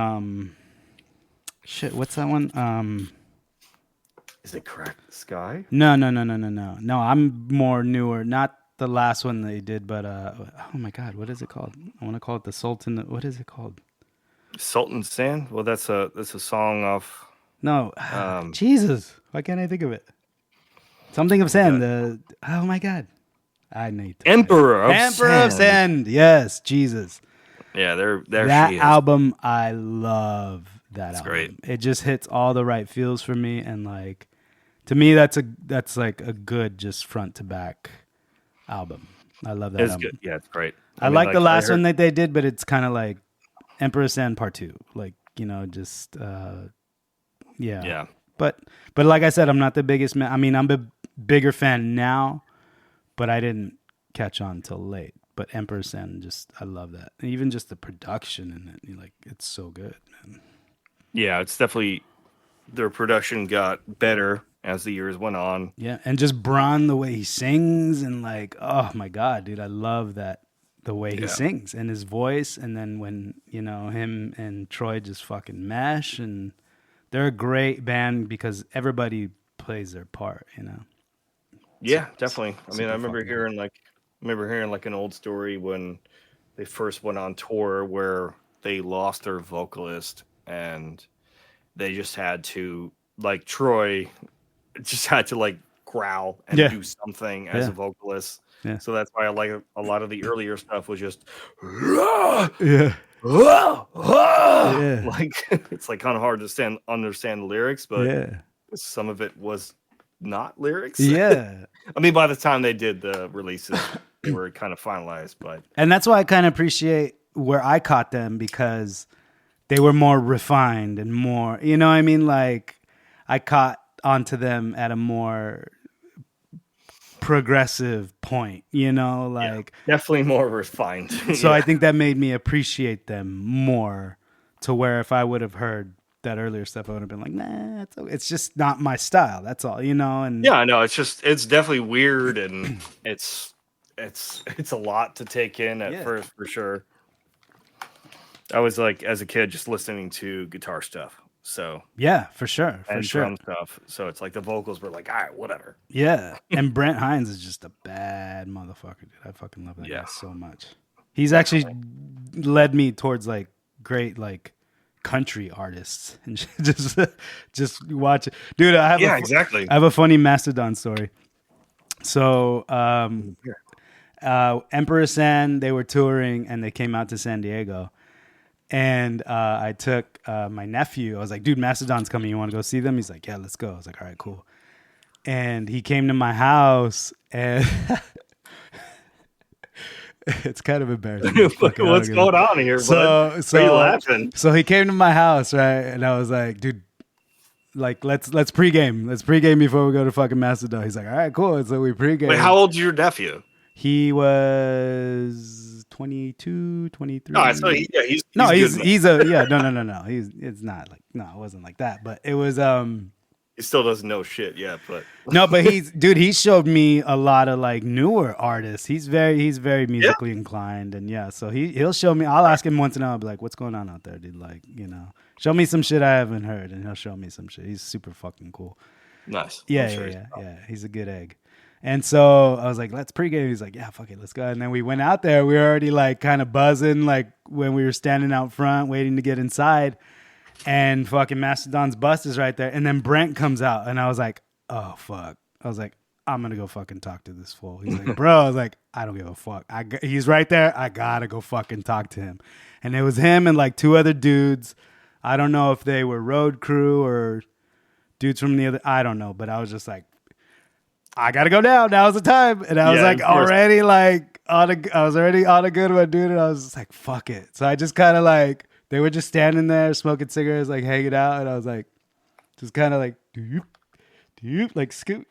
shit, what's that one? Is it Crack the Sky? No. No, I'm more newer. Not the last one they did, but oh my God, what is it called? I want to call it the Sultan. What is it called? Sultan Sand? Well, that's a song off. No, Jesus, why can't I think of it? Something of Sand. Oh my God, I need to. Emperor of Emperor of Sand. Yes, Jesus. Yeah, there That she is. album, I love that album. great. It just hits all the right feels for me, and like, to me, that's like a good just front to back album. I love that It's album. good. Yeah, it's great. I mean, like the last I heard- one that they did, but it's kind of like Emperor Sand Part 2. Like, you know, just yeah. Yeah. But like I said, I'm not the biggest man. I mean, I'm a bigger fan now, but I didn't catch on till late. But Emperor Sand, just I love that. And even just the production in it, like it's so good, man. Yeah, it's definitely their production got better as the years went on. Yeah, and just Bron, the way he sings, and like, oh my God, dude, I love that the way he sings and his voice. And then when him and Troy just fucking mesh, and they're a great band because everybody plays their part. Yeah, definitely. I mean, super I remember fucking hearing like an old story when they first went on tour where they lost their vocalist and they just had to, like, Troy just had to like growl and Yeah. do something as Yeah. a vocalist. Yeah. So that's why I like a lot of the earlier stuff was just yeah. Yeah. Like it's like kind of hard to understand the lyrics, but Yeah. some of it was not lyrics. Yeah. I mean, by the time they did the releases, they were kind of finalized, but And that's why I kind of appreciate where I caught them, because they were more refined and more, you know what I mean? Like, I caught onto them at a more progressive point, you know, like definitely more refined. so I think that made me appreciate them more, to where if I would have heard that earlier stuff, I would have been like, nah, it's just not my style. That's all, you know? And yeah, I know. It's definitely weird, and it's a lot to take in at first, for sure. I was like, as a kid, just listening to guitar stuff. So yeah, for sure. and drum stuff. So it's like the vocals were like, all right, whatever. Yeah. And Brent Hines is just a bad motherfucker, dude. I fucking love that guy so much. He's actually led me towards like great like country artists, and just watch it. Dude, I have exactly. I have a funny Mastodon story. So Emperor San, they were touring and they came out to San Diego. And I took my nephew. I was like, dude, Mastodon's coming. You want to go see them? He's like, yeah, let's go. I was like, all right, cool. And he came to my house, and it's kind of embarrassing. What's going on here? Bud? Why are you laughing? So he came to my house, right? And I was like, dude, like let's pregame. Let's pregame before we go to fucking Mastodon. He's like, all right, cool. And so we pregame. Wait, how old is your nephew? He was 22, 23. Oh, so he's no, it's not like, no, it wasn't like that, but it was he still doesn't know shit yet, but no, but he showed me a lot of like newer artists. He's very musically inclined, and so he'll show me. I'll ask him once in a while, I'll be like, what's going on out there, dude? Like, you know, show me some shit I haven't heard, and he'll show me some shit. He's super fucking cool. Nice. Yeah. He's a good egg. And so I was like, let's pregame. He's like, yeah, fuck it, let's go. And then we went out there. We were already like kind of buzzing, like when we were standing out front waiting to get inside. And fucking Mastodon's bus is right there. And then Brent comes out. And I was like, oh, fuck. I was like, I'm going to go fucking talk to this fool. He's like, bro. I was like, I don't give a fuck. He's right there. I got to go fucking talk to him. And it was him and like two other dudes. I don't know if they were road crew or dudes from the other. I don't know. But I was just like, I gotta go down. Now's the time. And I was like already like I was already on a good one, dude. And I was just like, fuck it. So I just kind of like, they were just standing there smoking cigarettes, like hanging out. And I was like, just kind of like, doop, like scoot.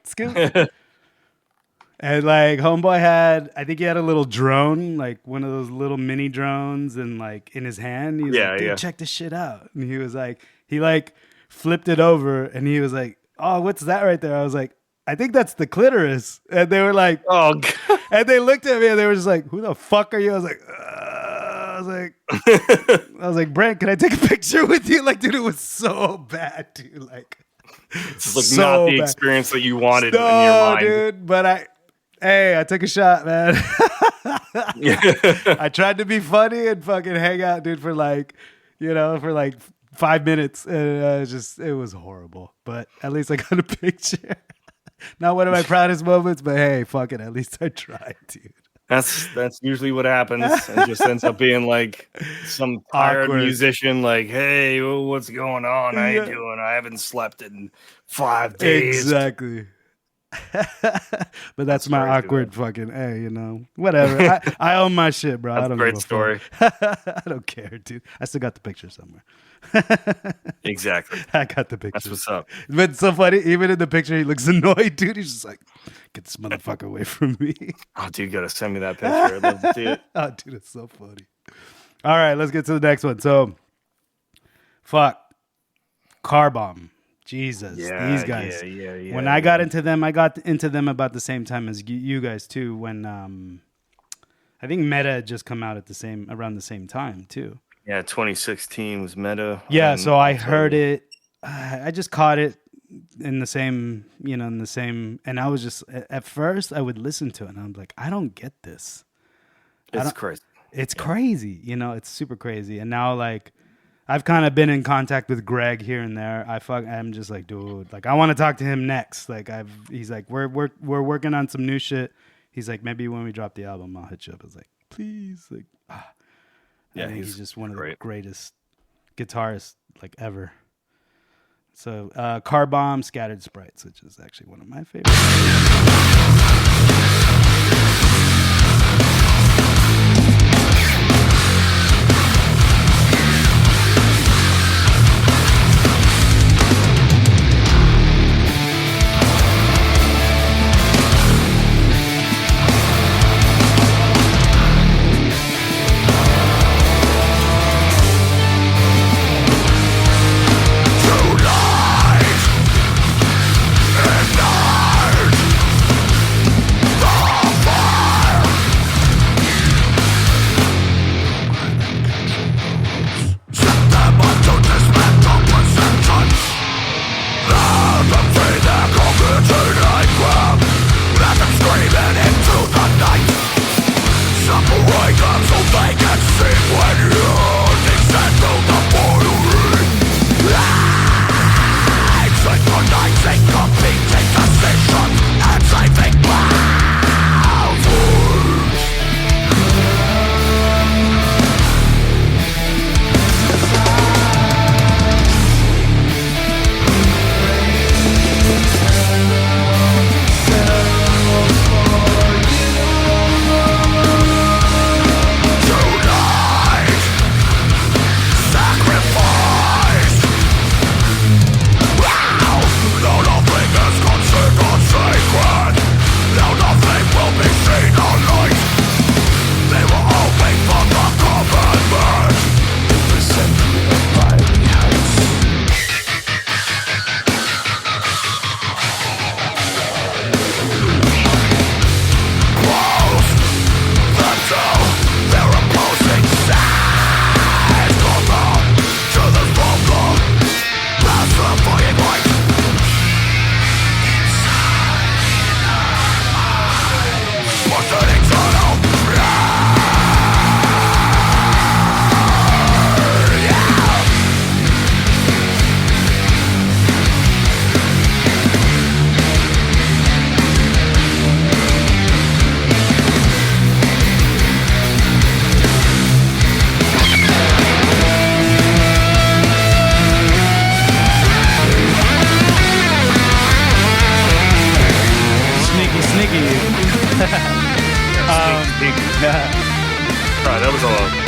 And like homeboy I think he had a little drone, like one of those little mini drones, and like in his hand. He was like, dude, check this shit out. And he was like, he like flipped it over and he was like, oh, what's that right there? I was like, I think that's the clitoris. And they were like, oh, God. And they looked at me and they were just like, who the fuck are you? I was like, Brent, can I take a picture with you? Like, dude, it was so bad, dude. Like, it's like not the experience that you wanted in your mind. Dude, but I took a shot, man. I tried to be funny and fucking hang out, dude, for like 5 minutes. And it was horrible. But at least I got a picture. Not one of my proudest moments, but hey, fuck it. At least I tried, dude. That's usually what happens. It just ends up being like some tired musician, like, hey, what's going on? How you doing? I haven't slept in 5 days. Exactly. But that's my awkward fucking, hey, you know, whatever. I own my shit, bro. That's I don't great story. I don't care, dude. I still got the picture somewhere. Exactly. I got the picture. That's what's up. But it's so funny. Even in the picture, he looks annoyed, dude. He's just like, get this motherfucker away from me. Oh, dude, you gotta send me that picture. I'd love to see it. Oh, dude, it's so funny. All right, let's get to the next one. So, Car Bomb. Jesus, these guys. Yeah. When I got into them, I got into them about the same time as you guys too. When I think Meta had just come out at around the same time too. Yeah, 2016 was Meta. Yeah, so I heard it. I just caught it in the same, and I was just, at first I would listen to it and I'm like, I don't get this. It's crazy. It's crazy, you know, it's super crazy. And now like I've kind of been in contact with Greg here and there. I'm just like, dude, like I want to talk to him next. Like he's like, we're working on some new shit. He's like, maybe when we drop the album, I'll hit you up. I was like, please, like, I think he's just one of the greatest guitarists like ever. So Car Bomb, Scattered Sprites, which is actually one of my favorites.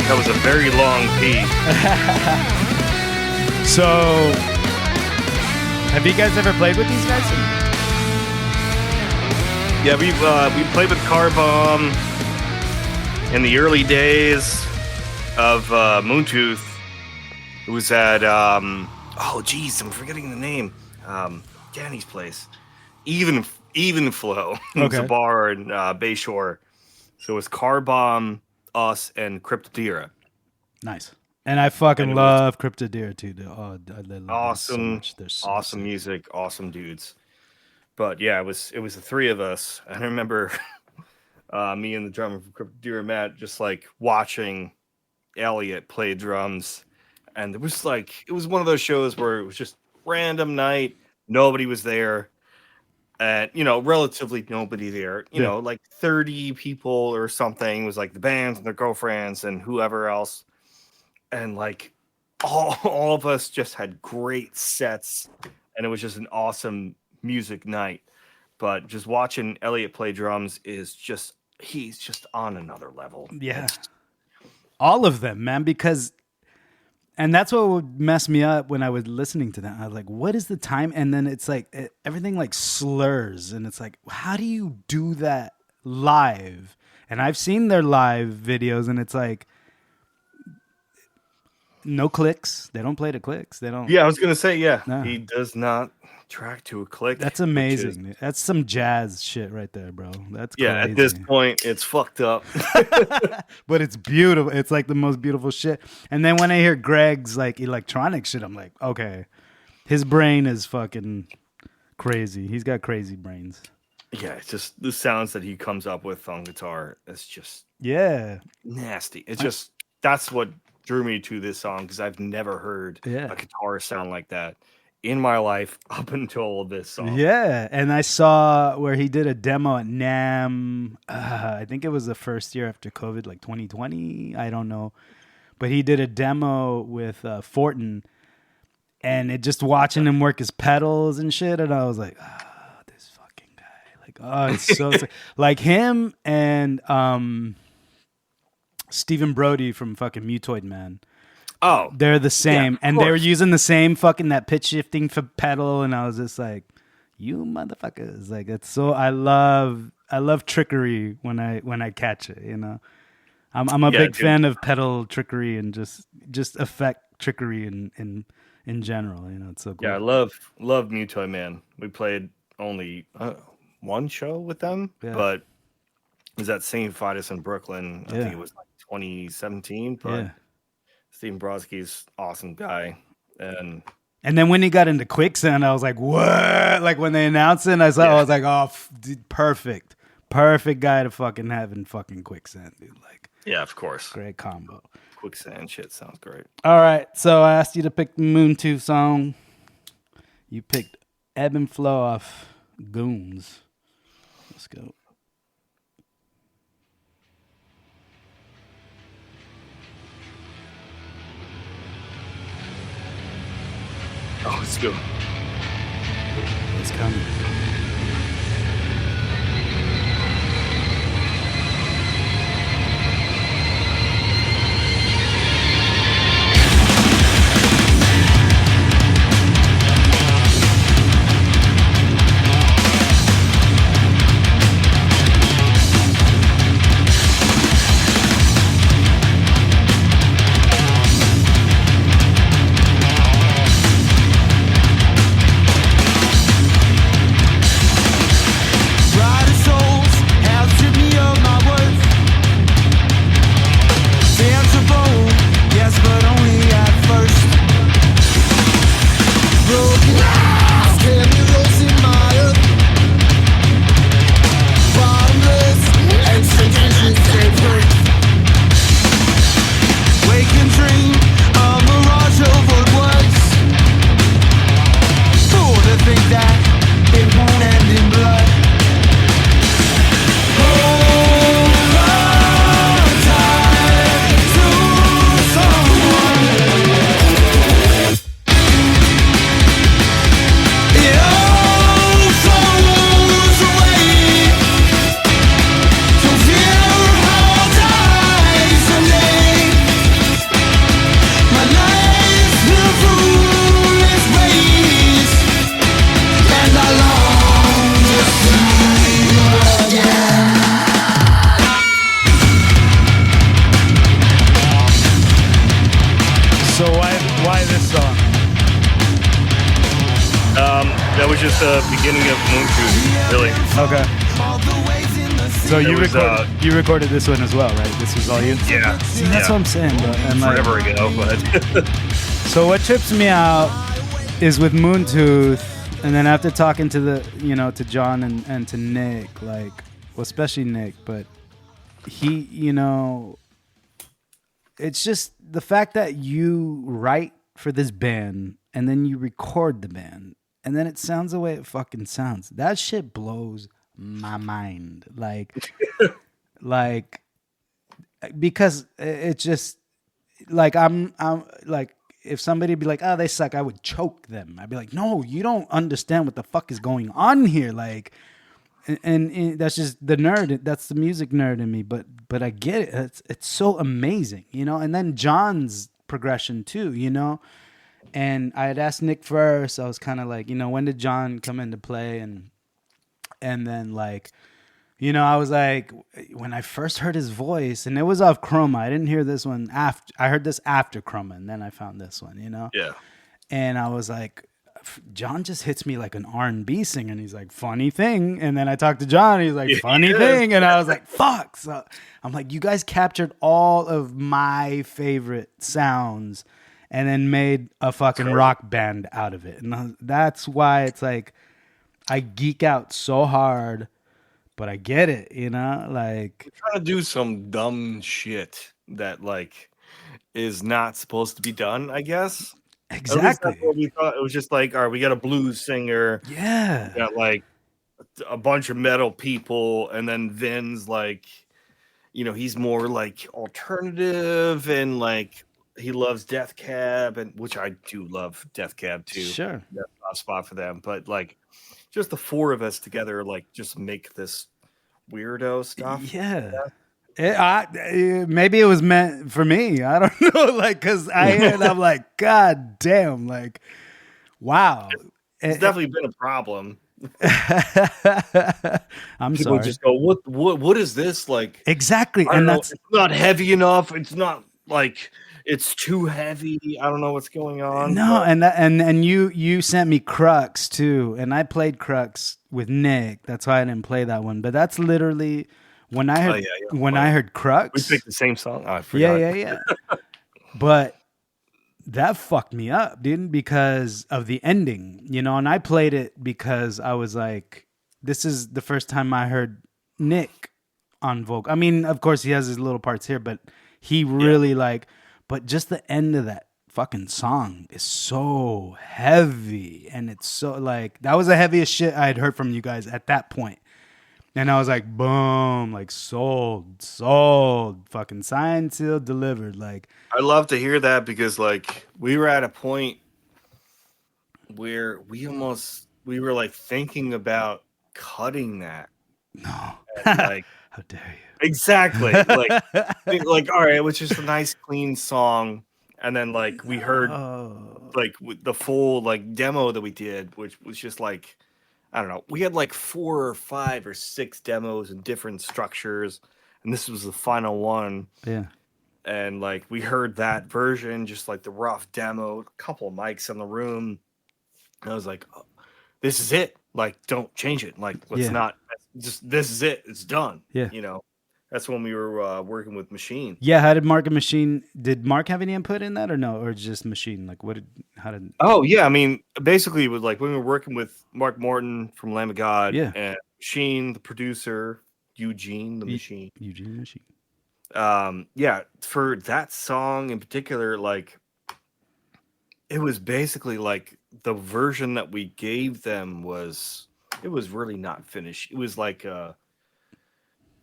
That was a very long piece. So, have you guys ever played with these guys? Yeah, we played with Car Bomb in the early days of Moontooth. It was at oh geez, I'm forgetting the name. Danny's place. Even Flow. It was a bar in Bayshore. So it was Car Bomb, us, and Cryptodira. Nice. And I fucking love Cryptodira too. Oh, I love awesome, them so much. awesome music, awesome dudes. But yeah, it was the three of us. I remember me and the drummer from Cryptodira, Matt, just like watching Elliot play drums. And it was one of those shows where it was just random night. Nobody was there. And, relatively nobody there. You know, like 30 people or something. It was like the bands and their girlfriends and whoever else. And like all of us just had great sets. And it was just an awesome music night. But just watching Elliot play drums he's just on another level. Yeah. All of them, man, because... And that's what would mess me up when I was listening to them. I was like, what is the time? And then it's like, everything like slurs. And it's like, how do you do that live? And I've seen their live videos and it's like, no clicks. They don't play to clicks. They don't. Yeah, I was going to say, No. He does not track to a click. That's amazing. That's some jazz shit right there, bro. That's crazy. Yeah, at this point, it's fucked up. But it's beautiful. It's like the most beautiful shit. And then when I hear Greg's like electronic shit, I'm like, okay, his brain is fucking crazy. He's got crazy brains. Yeah, it's just the sounds that he comes up with on guitar. It's just Yeah. Nasty. It's just that's what drew me to this song because I've never heard Yeah. a guitar sound like that in my life up until this song. Yeah, and I saw where he did a demo at NAMM. I think it was the first year after COVID, like 2020. I don't know, but he did a demo with Fortin, and it just watching him work his pedals and shit, and I was like, this fucking guy, like, oh, it's so sick. Like him and Stephen Brody from fucking Mutoid Man. Oh, They're the same, yeah, and they were using the same fucking that pitch shifting for pedal, and I was just like, "You motherfuckers!" Like it's so I love trickery when I catch it. You know, I'm a big fan of pedal trickery and just effect trickery in general. You know, it's so cool. Yeah, I love Mutoid Man. We played only one show with them, but it was at St. Vitus in Brooklyn. I think it was like 2017, but. Yeah. Steve Brodsky's awesome guy, and then when he got into Quicksand, I was like, "What?" Like when they announced it, I was like, "Oh, dude, perfect guy to fucking have in fucking Quicksand, dude." Like, yeah, of course, great combo. Quicksand shit sounds great. All right, so I asked you to pick the Moontooth song. You picked Ebb and Flow off Goons. Let's go. Oh, let's go. It's coming. That was just the beginning of Moontooth, really. Okay. So you recorded this one as well, right? This was all you? Yeah. See, that's what I'm saying, bro. And forever ago, but... So what trips me out is with Moontooth, and then after talking to to John and to Nick, like, well, especially Nick, but he, it's just the fact that you write for this band and then you record the band and then it sounds the way it fucking sounds. That shit blows my mind. Like, because it's just like, I'm like, if somebody be like, oh, they suck, I would choke them. I'd be like, no, you don't understand what the fuck is going on here. Like, and that's just the nerd. That's the music nerd in me. But I get it. It's so amazing, And then John's progression too, And I had asked Nick first. I was kind of like, when did John come into play? And then like, I was like, when I first heard his voice, and it was off Chroma. I didn't hear this one after. I heard this after Chroma, and then I found this one, Yeah. And I was like, John just hits me like an R&B singer, and he's like, funny thing. And then I talked to John, and he's like, funny thing. And I was like, fuck. So I'm like, you guys captured all of my favorite sounds and then made a fucking rock band out of it. And that's why it's like, I geek out so hard but I get it, you know, like Trying to do some dumb shit that like is not supposed to be done, I guess. At least that's exactly. what we thought. It was just like, all right, we got a blues singer, Yeah. we got like a bunch of metal people, and then Vin's like, he's more like alternative and like he loves Death Cab, and which I do love Death Cab too. Sure. That's a spot for them, but like just the four of us together, like just make this weirdo stuff. Yeah. Maybe it was meant for me. I don't know. Like, cause I'm like, God damn, like, wow. It's definitely been a problem. I'm People sorry. just go, what is this like? Exactly. I don't And know, that's it's not heavy enough. It's not like it's too heavy. I don't know what's going on. no, and you sent me Crux too, and I played Crux with Nick. That's why I didn't play that one. But that's literally when I heard I heard Crux. We picked the same song. Oh, I forgot. Yeah. But that fucked me up, dude, because of the ending, and I played it because I was like, this is the first time I heard Nick on vocal. I mean, of course he has his little parts here, but he really but just the end of that fucking song is so heavy, and it's so like, that was the heaviest shit I had heard from you guys at that point. And I was like, boom, like sold, fucking signed, sealed, delivered. Like, I love to hear that because like we were at a point where we were like thinking about cutting that. no, And, like, how dare you? exactly. Like all right, it was just a nice clean song, and then like we heard like the full like demo that we did, which was just like, I don't know, we had like 4 or 5 or 6 demos in different structures, and this was the final one. Yeah. And like we heard that version, just like the rough demo, a couple of mics in the room, and I was like, oh, this is it. Like, don't change it. Like, let's not. Just this is it. It's done. Yeah. That's when we were working with Machine. Yeah. How did Mark and Machine? Did Mark have any input in that, or no, or just Machine? Like, how did? Oh yeah, I mean, basically, it was like when we were working with Mark Morton from Lamb of God, and Machine, the producer, Eugene, the Machine. Eugene the Machine. Yeah, for that song in particular, like it was basically like the version that we gave them was really not finished. It was like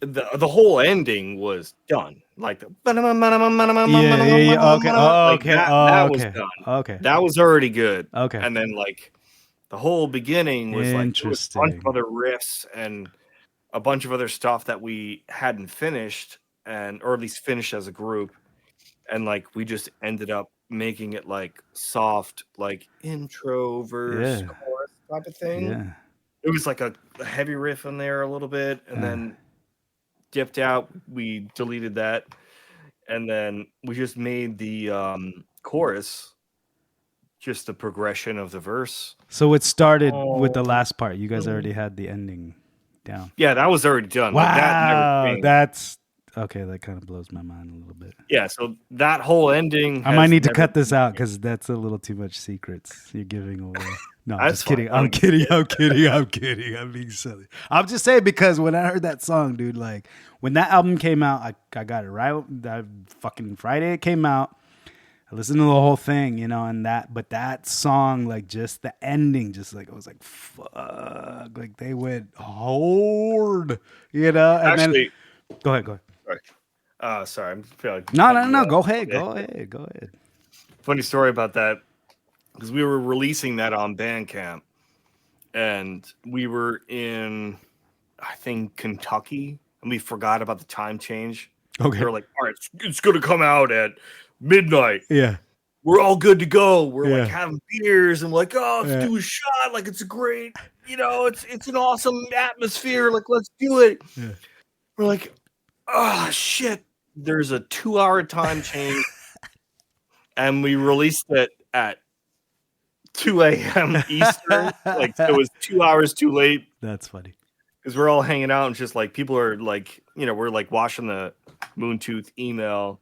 the whole ending was done. Like the Okay. that was done. Okay. That was already good. Okay. And then like the whole beginning was like there was a bunch of Interesting. other riffs and a bunch of other stuff that we hadn't finished, or at least finished as a group, and like we just ended up making it like soft, like intro verse chorus type of thing. Yeah. It was like a heavy riff in there a little bit, and then dipped out. We deleted that, and then we just made the chorus just the progression of the verse. So it started with the last part. You guys already had the ending down. Yeah, that was already done. Wow, like, that never changed. that's okay. That kind of blows my mind a little bit. Yeah, so that whole ending. I might need to cut this out because that's a little too much secrets you're giving away. No, I'm just kidding. I'm kidding. I'm being silly. I'm just saying because when I heard that song, dude, like when that album came out, I got it right. That fucking Friday it came out. I listened to the whole thing, but that song, like just the ending, just like I was like, fuck, like they went hard, And Actually, then go ahead. Sorry. Sorry, I'm feeling. No. Go ahead. Funny story about that, because we were releasing that on Bandcamp, and we were in, I think, Kentucky, and we forgot about the time change. Okay. We were like, all right, it's going to come out at midnight. Yeah. We're all good to go. We're like having beers and like, oh, let's do a shot. Like it's a great, it's an awesome atmosphere. Like, let's do it. Yeah. We're like, oh shit. There's a 2-hour time change. And we released it at 2 a.m. Eastern. Like it was 2 hours too late. That's funny. Because we're all hanging out and just like people are like, we're like watching the Moontooth email.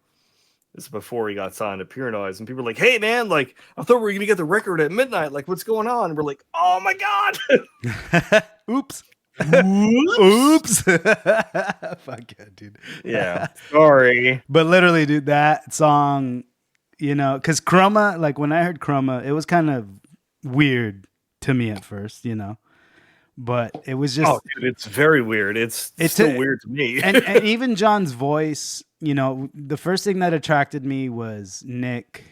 This is before he got signed to Pure Noise, and people are like, "Hey, man! Like, I thought we were gonna get the record at midnight. Like, what's going on?" And we're like, "Oh my god!" Oops. Oops. Fuck yeah, dude. Yeah. Sorry. But literally, dude, that song, because Chroma, like when I heard Chroma, it was kind of weird to me at first, but it was just. Oh, dude, it's very weird. It's still weird to me. and even John's voice, the first thing that attracted me was Nick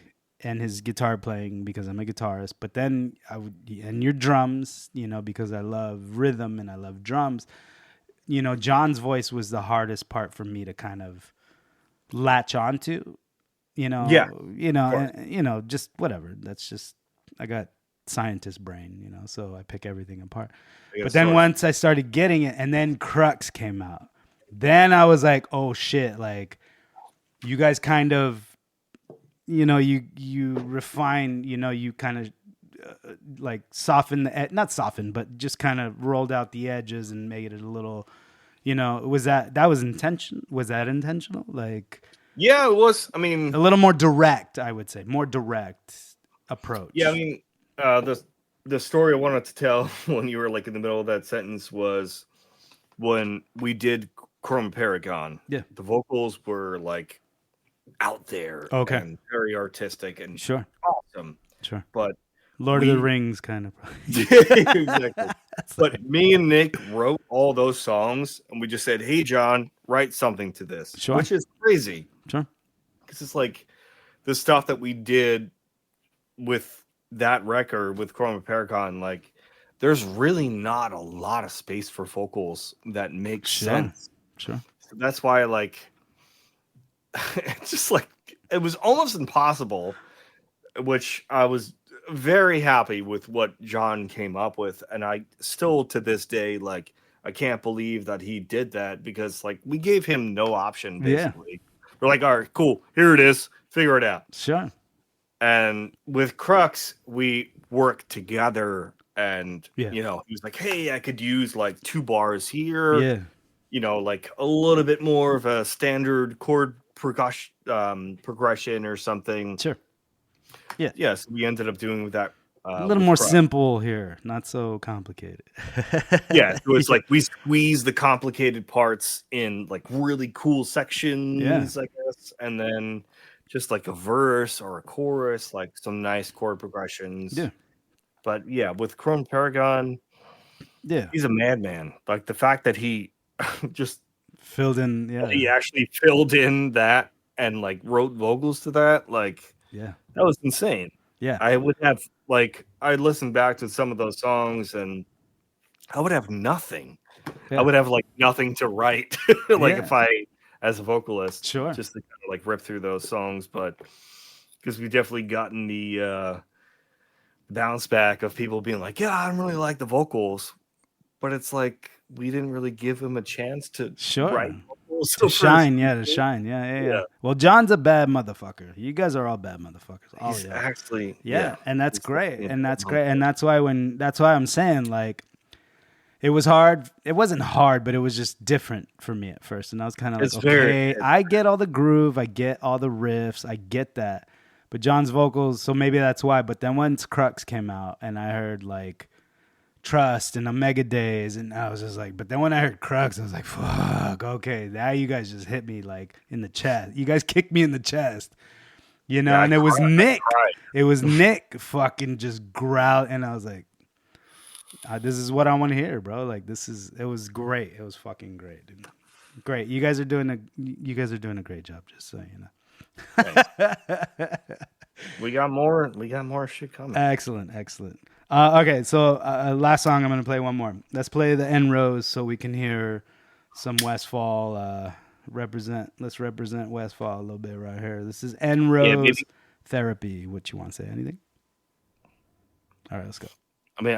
and his guitar playing because I'm a guitarist. But then and your drums, because I love rhythm and I love drums. John's voice was the hardest part for me to kind of latch onto. Yeah. Just whatever. That's just I got scientist brain, so I pick everything apart. But then once I started getting it, and then Crux came out, then I was like, oh shit, like you guys kind of, you refine, you kind of like soften not soften, but just kind of rolled out the edges and made it a little, was that intentional? Like, yeah, it was. I mean, a little more direct, I would say, more direct approach. Yeah, I mean, the story I wanted to tell when you were like in the middle of that sentence was when we did Chrome Paragon. Yeah, the vocals were like out there, okay, and very artistic and sure, awesome, sure. But Lord of the Rings kind of. Exactly. But me and Nick wrote all those songs, and we just said, "Hey, John, write something to this," sure. Which is crazy, sure, because it's like the stuff that we did with that record with Chroma Paragon, like there's really not a lot of space for vocals that make sense. Sure. So that's why like it's just like it was almost impossible, which I was very happy with what John came up with. And I still to this day, like I can't believe that he did that because like we gave him no option basically. Yeah. We're like, all right, cool, here it is, figure it out. Sure. And with Crux, we worked together, and he was like, "Hey, I could use like 2 bars here, yeah, like a little bit more of a standard chord progression or something." Sure. Yeah. Yeah. So we ended up doing that a little more simple here, not so complicated. Yeah, so it's like we squeeze the complicated parts in like really cool sections, I guess, and then just like a verse or a chorus, like some nice chord progressions. Yeah. But yeah, with Chrome Paragon, he's a madman. Like the fact that he just filled in, he actually filled in that and like wrote vocals to that, like that was insane. Yeah. I would have like I listened back to some of those songs and I would have nothing. Yeah. I would have like nothing to write. Like if I as a vocalist, sure, just to kind of like rip through those songs, but because we've definitely gotten the bounce back of people being like, "Yeah, I don't really like the vocals," but it's like we didn't really give him a chance to write vocals to shine, yeah. Well, John's a bad motherfucker. You guys are all bad motherfuckers. He's actually, and that's great, and that's great, and that's why I'm saying like. It was hard. It wasn't hard, but it was just different for me at first. And I was kind of like, okay, I get all the groove. I get all the riffs. I get that. But John's vocals, so maybe that's why. But then once Crux came out and I heard like Trust and Omega Days, and I was just like, but then when I heard Crux, I was like, fuck, okay, now you guys just hit me like in the chest. You guys kicked me in the chest. And it was Nick. It was Nick fucking just growled. And I was like, this is what I want to hear, bro. Like it was great. It was fucking great, dude. Great. You guys are doing a great job, just so you know. We got more shit coming. Excellent. Okay, so last song I'm going to play one more. Let's play the N Rose so we can hear some Westfall represent. Let's represent Westfall a little bit right here. This is N Rose Therapy. What you want to say? Anything? All right, let's go. I mean,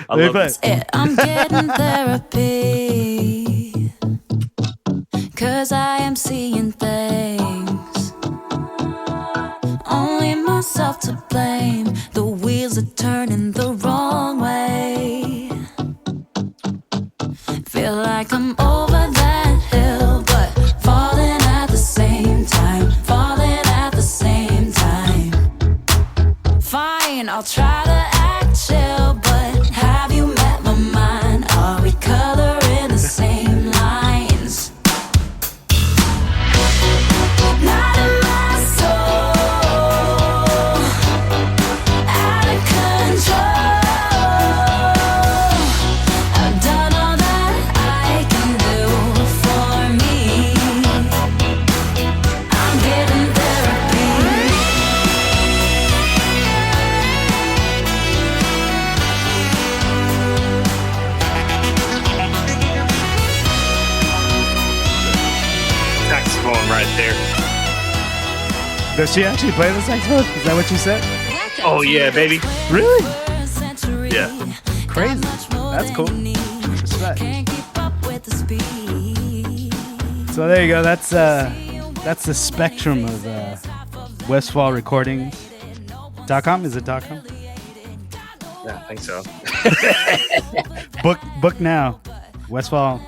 I love this. I'm getting therapy 'cause I am seeing things. Only myself to blame. The wheels are turning the wrong way. Feel like I'm over that hill, but falling at the same time. Falling at the same time. Fine, I'll try to act chill, but have you Does she actually play the saxophone? Is that what you said? Oh yeah, baby. Really? Yeah. Crazy. That's cool. Respect. So there you go. That's the spectrum of WestfallRecordings.com. Is it .com? Yeah, I think so. Book now. Westfall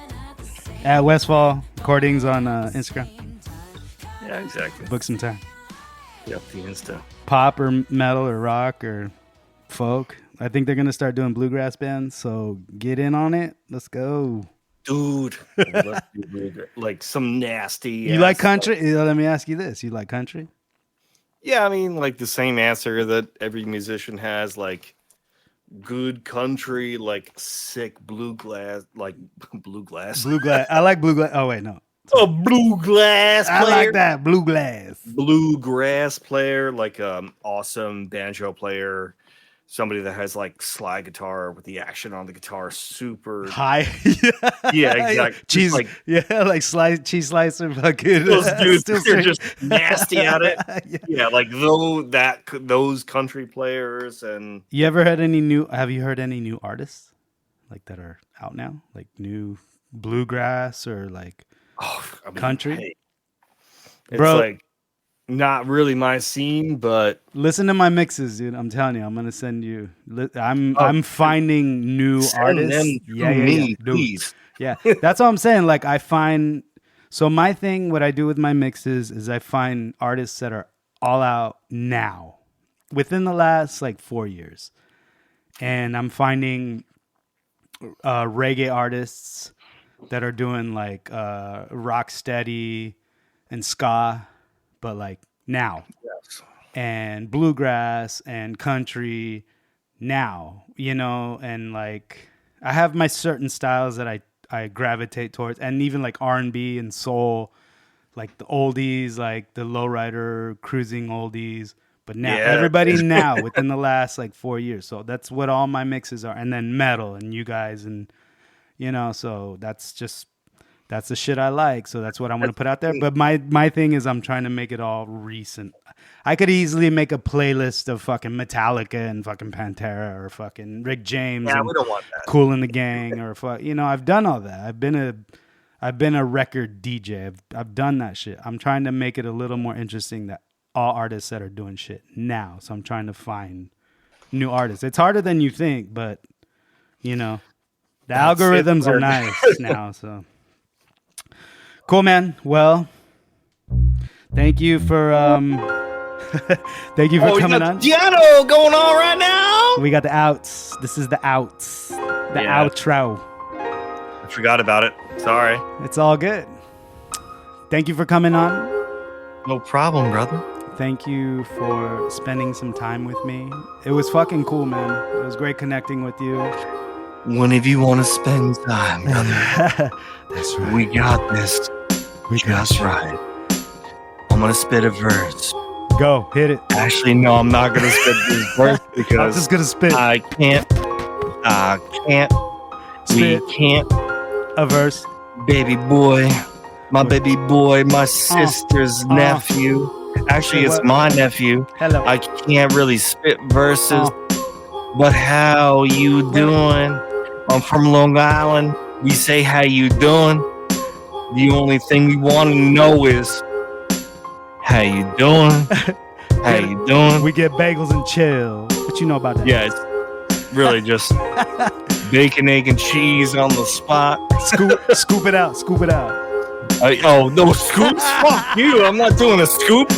at Westfall Recordings on Instagram. Yeah, exactly. Book some time. Yep, the Insta. Pop or metal or rock or folk. I think they're gonna start doing bluegrass bands. So get in on it. Let's go. Dude, I love bluegrass. Like some nasty. You like country? Let me ask you this: you like country? Yeah, I mean, like the same answer that every musician has, like good country, like sick bluegrass, like bluegrass. Bluegrass. I like bluegrass. Oh wait, no. A bluegrass player. I like that bluegrass. Bluegrass player, like awesome banjo player, somebody that has like slide guitar with the action on the guitar, super high. Yeah, exactly. Cheese, like cheese slicer, fucking. Those dudes, they're just nasty at it. Yeah, like those country players. And you ever heard any new? Have you heard any new artists like that are out now, like new bluegrass or like country? Hey, it's bro, like not really my scene, but listen to my mixes, dude. I'm telling you, I'm gonna send you. I'm finding new artists. Them Yeah, me, dude. please. Yeah, that's what I'm saying. Like I find, so my thing, what I do with my mixes is I find artists that are all out now, within the last like 4 years, and I'm finding reggae artists that are doing like rock steady and ska, but like now, Yes. and bluegrass and country now, and like I have my certain styles that I gravitate towards, and even like R&B and soul, like the oldies, like the lowrider cruising oldies. But now everybody now within the last like 4 years. So that's what all my mixes are. And then metal and you guys and so that's the shit I like. So that's what I'm going to put out there. But my thing is I'm trying to make it all recent. I could easily make a playlist of fucking Metallica and fucking Pantera or fucking Rick James. Yeah, and we don't want that. Kool and the Gang or I've done all that. I've been a record DJ. I've done that shit. I'm trying to make it a little more interesting that all artists that are doing shit now. So I'm trying to find new artists. It's harder than you think, but the algorithms are nice now. So cool, man. Well, thank you for coming on. Giano going on right now. We got the outs. This is the outs. The outro. I forgot about it. Sorry. It's all good. Thank you for coming on. No problem, brother. Thank you for spending some time with me. It was fucking cool, man. It was great connecting with you. Whenever you want to spend time, brother. That's right. We got this. Just right. I'm gonna spit a verse. Go, hit it. Actually, no, I'm not gonna spit this verse because I'm just gonna spit. I can't. Spit. We can't. A verse. Baby boy, my baby boy, my sister's nephew. Actually, it's my nephew. Hello. I can't really spit verses, but how you doing? I'm from Long Island. We say how you doing. The only thing we want to know is how you doing. How you doing? We get bagels and chill. What you know about that? Yeah, it's really just bacon, egg, and cheese on the spot. Scoop it out. Scoop it out. No scoops? Fuck you. I'm not doing a scoop.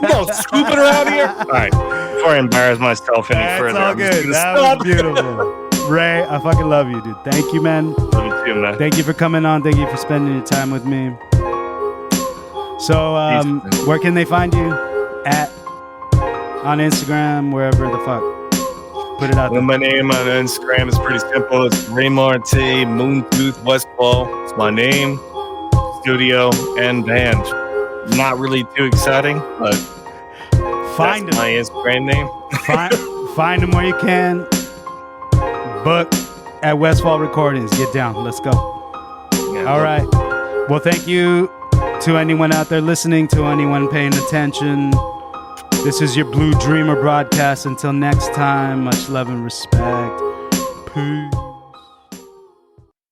No scooping around here. All right. Before I embarrass myself any further. That's all good. That was beautiful. Ray, I fucking love you, dude. Thank you, man. Love you too, man. Thank you for coming on. Thank you for spending your time with me. So, where can they find you? On Instagram, wherever the fuck. Put it out there. My name on Instagram is pretty simple. It's Ray Marte, Moontooth Westfall. It's my name, studio, and band. Not really too exciting, but find that's my Instagram name. Find them where you can. Book at Westfall Recordings. Get down. Let's go. Yeah, all right. Well, thank you to anyone out there listening, to anyone paying attention. This is your Blue Dreamer broadcast. Until next time, much love and respect. Peace.